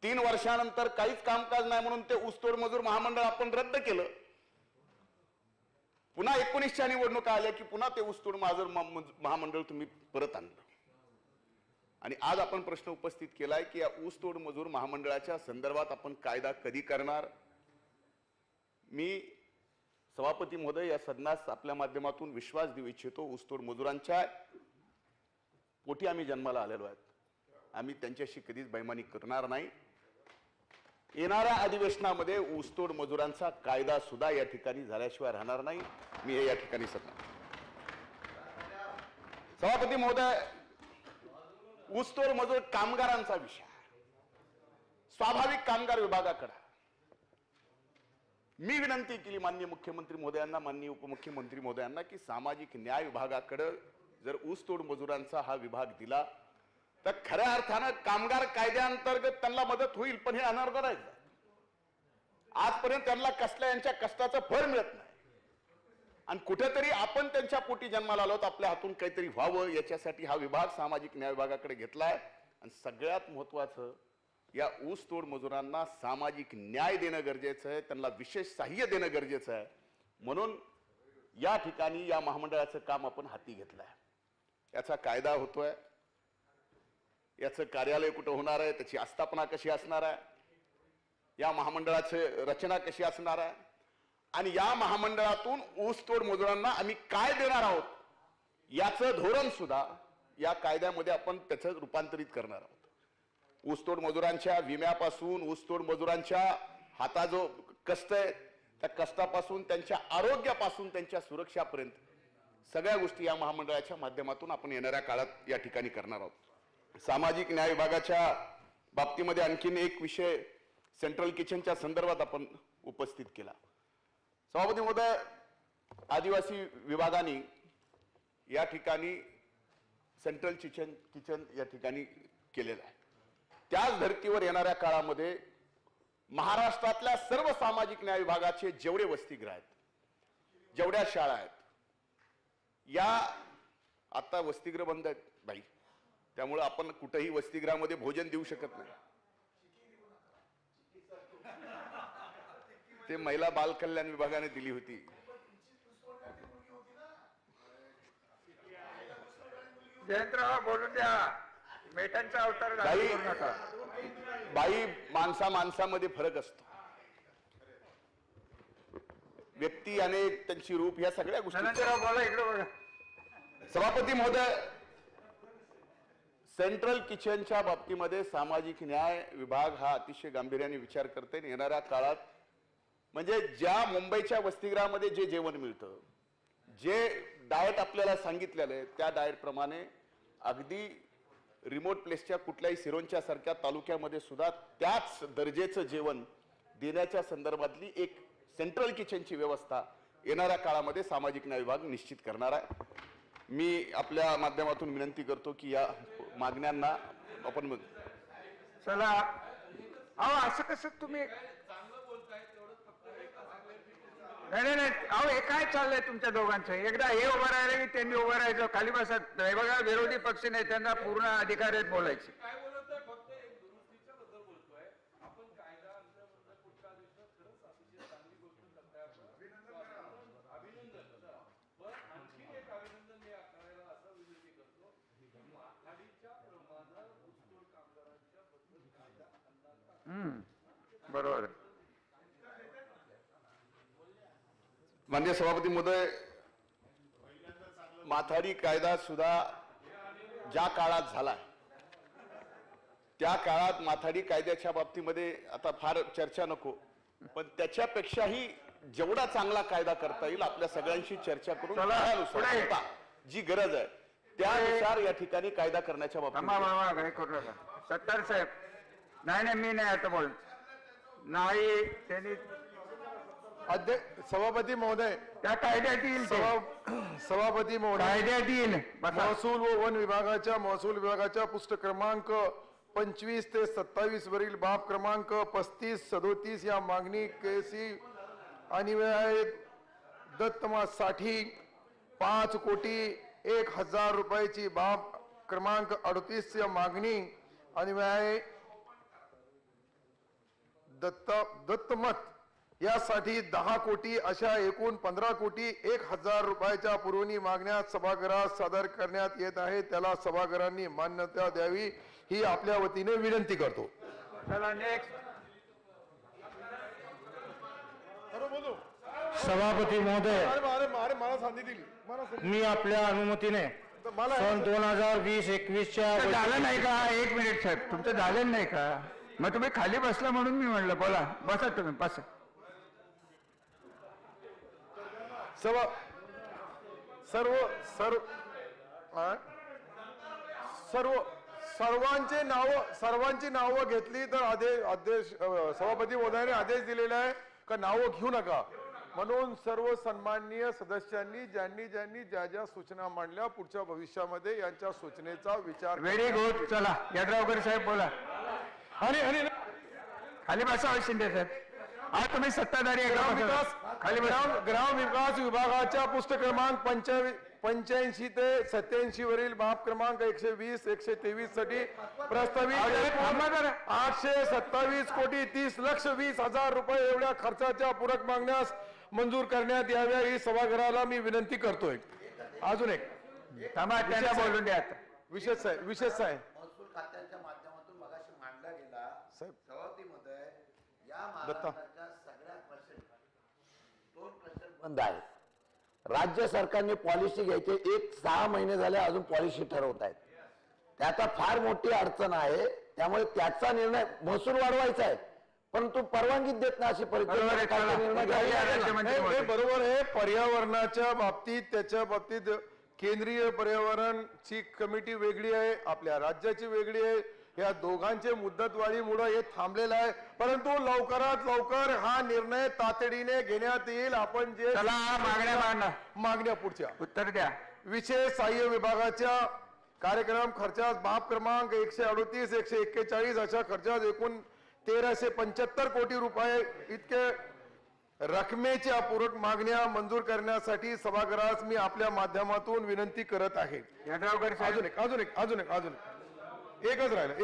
S9: 3 वर्षानंतर काहीच कामकाज नाही म्हणून ते ऊसतोड मजूर महामंडळ आपण रद्द केलं. पुन्हा 19च्या निवडणुका आल्या की पुन्हा ते ऊसतोड मजूर महामंडळ तुम्ही परत आणलं आणि आज आपण प्रश्न उपस्थित केलाय की या ऊसतोड मजूर महामंडळाच्या संदर्भात आपण कायदा कधी करणार. मी सभापती महोदय या सदनास आपल्या माध्यमातून विश्वास देऊ इच्छितो, ऊसतोड मजुरांच्या पोटी आम्ही जन्माला आलेलो आहेत. आम्ही त्यांच्याशी कधीच बैमानी करणार नाही. येणाऱ्या अधिवेशनामध्ये ऊसतोड मजुरांचा कायदा सुद्धा या ठिकाणी झाल्याशिवाय राहणार नाही. मी हे या ठिकाणी सांगणार. सभापती महोदय, ऊसतोड मजूर कामगारांचा विषय स्वाभाविक कामगार विभागाकडे मी विनंती केली माननीय मुख्यमंत्री महोदयांना, माननीय उपमुख्यमंत्री महोदयांना की सामाजिक न्याय विभागाकडे जर ऊसतोड मजुरांचा हा विभाग दिला तर खऱ्या अर्थानं कामगार कायद्याअंतर्गत त्यांना मदत होईल. पण हे अनॉर्गनाइज आहे. आजपर्यंत त्यांना कसल्या यांच्या कष्टाचं फळ मिळत नाही आणि कुठेतरी आपण त्यांच्या पोटी जन्माला आलो, आपल्या हातून काहीतरी व्हावं याच्यासाठी हा विभाग सामाजिक न्याय विभागाकडे घेतलाय. आणि सगळ्यात महत्वाचं
S10: या ऊसतोड मजुरांना सामाजिक न्याय देणं गरजेचं आहे, त्यांना विशेष सहाय्य देणं गरजेचं आहे. म्हणून या ठिकाणी या महामंडळाचं काम आपण हाती घेतलं आहे. याचा कायदा होतोय, याचं कार्यालय कुठं होणार आहे, त्याची आस्थापना कशी असणार आहे, या महामंडळाची रचना कशी असणार आहे, आणि या महामंडळातून ऊसतोड मजुरांना आम्ही काय देणार आहोत याचं धोरण सुद्धा या कायद्यामध्ये आपण त्याचं रूपांतरित करणार आहोत. ऊसतोड मजुरांच्या विम्यापासून, ऊसतोड मजुरांच्या हाता जो कष्ट आहे त्या कष्टापासून, त्यांच्या आरोग्यापासून, त्यांच्या सुरक्षापर्यंत सगळ्या गोष्टी या महामंडळाच्या माध्यमातून आपण येणाऱ्या काळात या ठिकाणी करणार आहोत. सामाजिक न्याय विभागाच्या बाबतीमध्ये आणखीन एक विषय सेंट्रल किचनच्या संदर्भात आपण उपस्थित केला. सभापती महोदय, आदिवासी विभागाने या ठिकाणी सेंट्रल किचन या ठिकाणी केलेलं आहे. त्याच धर्तीवर येणाऱ्या काळामध्ये महाराष्ट्रातल्या सर्व सामाजिक न्याय विभागाचे जेवढे वसतिगृह आहेत, जेवढ्या शाळा आहेत, या आता वसतिगृह बंद आहेत बाई, त्यामुळे आपण कुठेही वसतिगृहामध्ये भोजन देऊ शकत नाही. ते महिला बाल कल्याण विभागाने दिली होती.
S1: जयंतराव बोलून द्या, मेटांचा अवतार
S10: बाई
S1: करू नका.
S10: बाई माणसामध्ये फरक असतो. व्यक्ती आणि त्यांची रूप या सगळ्या गोष्टी.
S1: जयंतराव बोला, इकडे बघा.
S10: सभापती महोदय, सेंट्रल किचनच्या बाबतीमध्ये सामाजिक न्याय विभाग हा अतिशय गांभीर्याने विचार करते. येणाऱ्या काळात म्हणजे ज्या मुंबईच्या वसतिगृहामध्ये जे जेवण मिळतं, जे डाएट आपल्याला सांगितलेलं आहे, त्या डाएट प्रमाणे अगदी रिमोट प्लेसच्या कुठल्याही सिरोंच्या सारख्या तालुक्यामध्ये सुद्धा त्याच दर्जेचं जेवण देण्याच्या संदर्भातली एक सेंट्रल किचनची व्यवस्था येणाऱ्या काळामध्ये सामाजिक न्याय विभाग निश्चित करणार आहे. मी आपल्या माध्यमातून विनंती करतो की या मागण्यांना आपण
S1: चला. अहो असं कसं तुम्ही, नाही, अहो हे काय चाललंय तुमच्या दोघांचं? एकदा हे उभं राहिलं की त्यांनी उभं राहायचं, खाली बसत. हे बघा, विरोधी पक्ष नेत्यांना पूर्ण अधिकार आहेत बोलायचे. बरोबर.
S10: माननीय सभापती महोदय, माथाडी कायदा सुद्धा ज्या काळात झाला त्या काळात माथाडी कायद्याच्या बाबतीमध्ये आता फार चर्चा नको, पण त्याच्यापेक्षाही जेवढा चांगला कायदा करता येईल आपल्या सगळ्यांशी चर्चा करून त्यानुसार जी गरज आहे त्यानुसार या ठिकाणी कायदा करण्याच्या बाबतीत.
S1: सत्तार साहेब, नाही मी नाही आता बोल. नाही, त्यांनी
S7: सभापती महोदय,
S1: त्या कायद्यात येईल,
S7: सभापती महोदय,
S1: कायद्यात येईल.
S7: महसूल व वन विभागाच्या महसूल विभागाच्या पुस्तक क्रमांक 25 ते 27 वरील बाब क्रमांक 35-37 या मागणी केसी आणि दत्तमासाठी 5,01,000 रुपयाची बाब क्रमांक 38 या मागणी आणि दत्तमत यासाठी 10 कोटी अशा एकूण 15,01,000 रुपयाच्या पुरवणी मागण्या सभागृहात सादर करण्यात येत आहे. त्याला सभागृहांनी मान्यता द्यावी ही आपल्या वतीने विनंती करतो.
S1: चला नेक्स्ट.
S8: सभापती महोदय,
S7: मला संधी दिली.
S8: मी आपल्या अनुमतीने सन 2020-21च्या
S1: झालं नाही का? एक मिनिट साहेब, तुमचं झालं नाही का? मग तुम्ही खाली बसला म्हणून मी म्हणलं बोला. बसा तुम्ही, बसा.
S7: सर्वांची नावं घेतली तर आदेश सभापती महोदयाने आदेश दिलेला आहे का नावं घेऊ नका, म्हणून सर्व सन्माननीय सदस्यांनी ज्यांनी ज्या सूचना मांडल्या पुढच्या भविष्यामध्ये यांच्या सूचनेचा विचार.
S1: Very good. चला यड्रावकर साहेब बोला. आणि खाली बसा. शिंदे साहेब, आज तुम्ही सत्ताधारी.
S7: ग्राम विकास विभागाच्या पुस्तक क्रमांक 85 ते 87 वरील माफ क्रमांक 120 123 साठी प्रस्तावित 827 कोटी 30 लक्ष 20,000 रुपये एवढ्या खर्चाच्या पूरक मागण्यास मंजूर करण्यात याव्या ही सभागृहाला मी विनंती करतोय. अजून एक
S1: थांबा, त्यांना बोलून द्या.
S7: विशेष आहे
S10: महसूल खात्याच्या माध्यमातून मगाशी मांडला गेला
S7: साहेब.
S10: सभापती महोदय, या
S7: दत्ता.
S10: महाराष्ट्राच्या सगळ्या क्लस्टर बंद आहे. राज्य सरकारने पॉलिसी घ्यायची 6 महिने झाले अजून पॉलिसी ठरवत आहेत. त्याचा फार मोठी अडचण आहे. त्यामुळे त्याचा निर्णय महसूल वाढवायचा आहे परंतु परवानगी देत नाही अशी परिस्थिती काय निर्णय घ्यायला
S7: हे बरोबर आहे. पर्यावरणाच्या बाबतीत त्याच्या बाबतीत केंद्रीय पर्यावरणची कमिटी वेगळी आहे, आपल्या राज्याची वेगळी आहे. या दोघांचे मुदतवाढीमुळे हे थांबलेलं आहे परंतु लवकरात लवकर हा निर्णय तातडीने घेण्यात येईल. आपण जे मागण्या पुढच्या
S1: उत्तर द्या.
S7: विशेष सहाय्य विभागाच्या कार्यक्रम खर्चास माफ क्रमांक 138 141 अशा खर्चास एकूण 1375 कोटी रुपये इतके रकमेच्या पूरक मागण्या मंजूर करण्यासाठी सभागृहास मी आपल्या माध्यमातून विनंती करत आहे. एकच राहिलं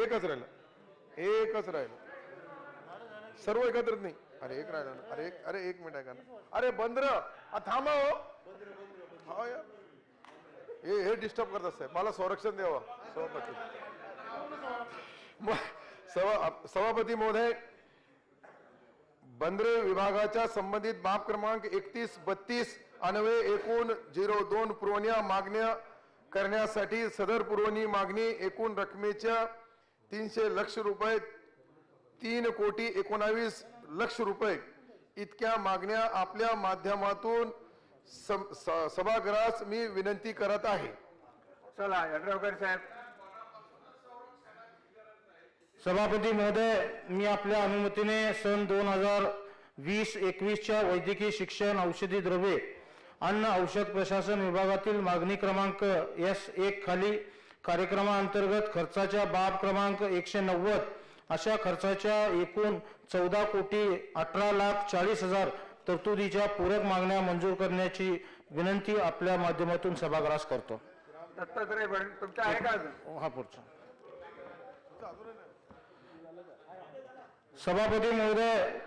S7: सर्व एकत्रित नाही. अरे एक राहिलं ना. अरे एक मिनिट आहे का ना. अरे बंद्र थांबा हो यार. हे डिस्टर्ब करत असते. मला संरक्षण द्यावं सभापती महोदय. बंदरे विभागाच्या संबंधित माप क्रमांक 3132 अन्वये एकूण 02 पुरवण्या मागण्या करण्यासाठी सदर पुरवणी मागणी एकूण रकमेच्या 300 लक्ष रुपये 3 कोटी 19 लक्ष रुपये इतक्या मागण्या आपल्या माध्यमातून सभागृहास मी विनंती करत आहे.
S1: चला यड्रावकर साहेब.
S8: सभापती महोदय, मी आपल्या अनुमतीने सन 2020-21च्या वैद्यकीय शिक्षण औषधी द्रव्ये अन्न औषध प्रशासन विभागातील मागणी क्रमांक S1 खाली कार्यक्रमाअंतर्गत खर्चाच्या बाब क्रमांक 190 अशा खर्चाच्या एकूण 14 कोटी 18,40,000 तरतुदीच्या पूरक मागण्या मंजूर करण्याची विनंती आपल्या माध्यमातून सभागृहास करतो.
S1: दत्तात्रय भरण तुमचं आहे का अजून?
S8: हा पुढचा. सभापती महोदय,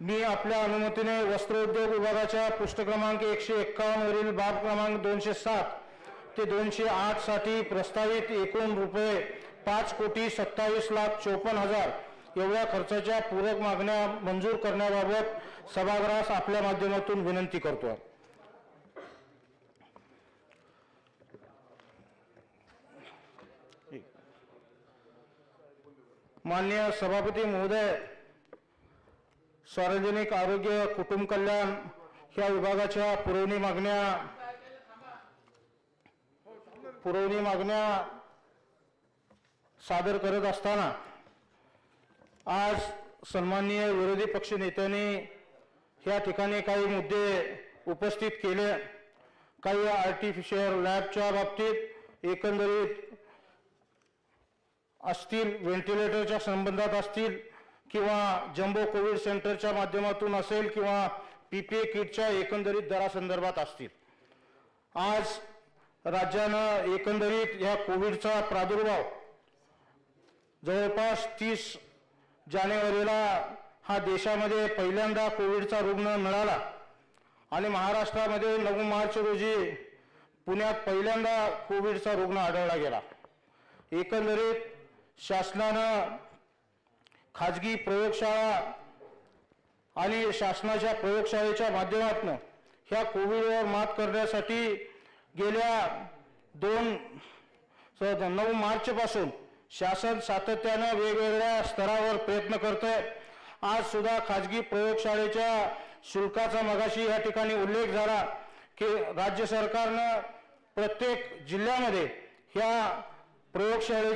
S8: मी आपल्या अनुमतीने वस्त्रोद्योग विभागाच्या पृष्ठ क्रमांक 151 वरील बाब क्रमांक 207 ते 208 साठी प्रस्तावित एकूण रुपये 5,27,54,000 एवढ्या खर्चाच्या पूरक मागण्या मंजूर करण्याबाबत सभागृहास आपल्या माध्यमातून विनंती करतो. माननीय सभापती महोदय, सार्वजनिक आरोग्य कुटुंब कल्याण ह्या विभागाच्या पुरवणी मागण्या सादर करत असताना आज सन्माननीय विरोधी पक्ष नेत्यांनी ह्या ठिकाणी काही मुद्दे उपस्थित केले. काही आर्टिफिशियल लॅबच्या बाबतीत एकंदरीत असतील, व्हेंटिलेटरच्या संबंधात असतील किंवा जम्बो कोविड सेंटरच्या माध्यमातून असेल किंवा PPE किटच्या एकंदरीत दरासंदर्भात असतील. आज राज्यानं एकंदरीत या कोविडचा प्रादुर्भाव जवळपास 30 जानेवारीला हा देशामध्ये पहिल्यांदा कोविडचा रुग्ण मिळाला आणि महाराष्ट्रामध्ये 9 मार्च रोजी पुण्यात पहिल्यांदा कोविडचा रुग्ण आढळला गेला. एकंदरीत शासनानं खाजगी प्रयोगशाळा आणि शासनाच्या प्रयोगशाळेच्या माध्यमातून ह्या कोविडवर मात करण्यासाठी गेल्या 9 मार्च पासून शासन सातत्यानं वेगवेगळ्या स्तरावर प्रयत्न करतंय. आज सुद्धा खाजगी प्रयोगशाळेच्या शुल्काचा मगाशी या ठिकाणी उल्लेख झाला की राज्य सरकारनं प्रत्येक जिल्ह्यामध्ये ह्या प्रयोगशाळेच्या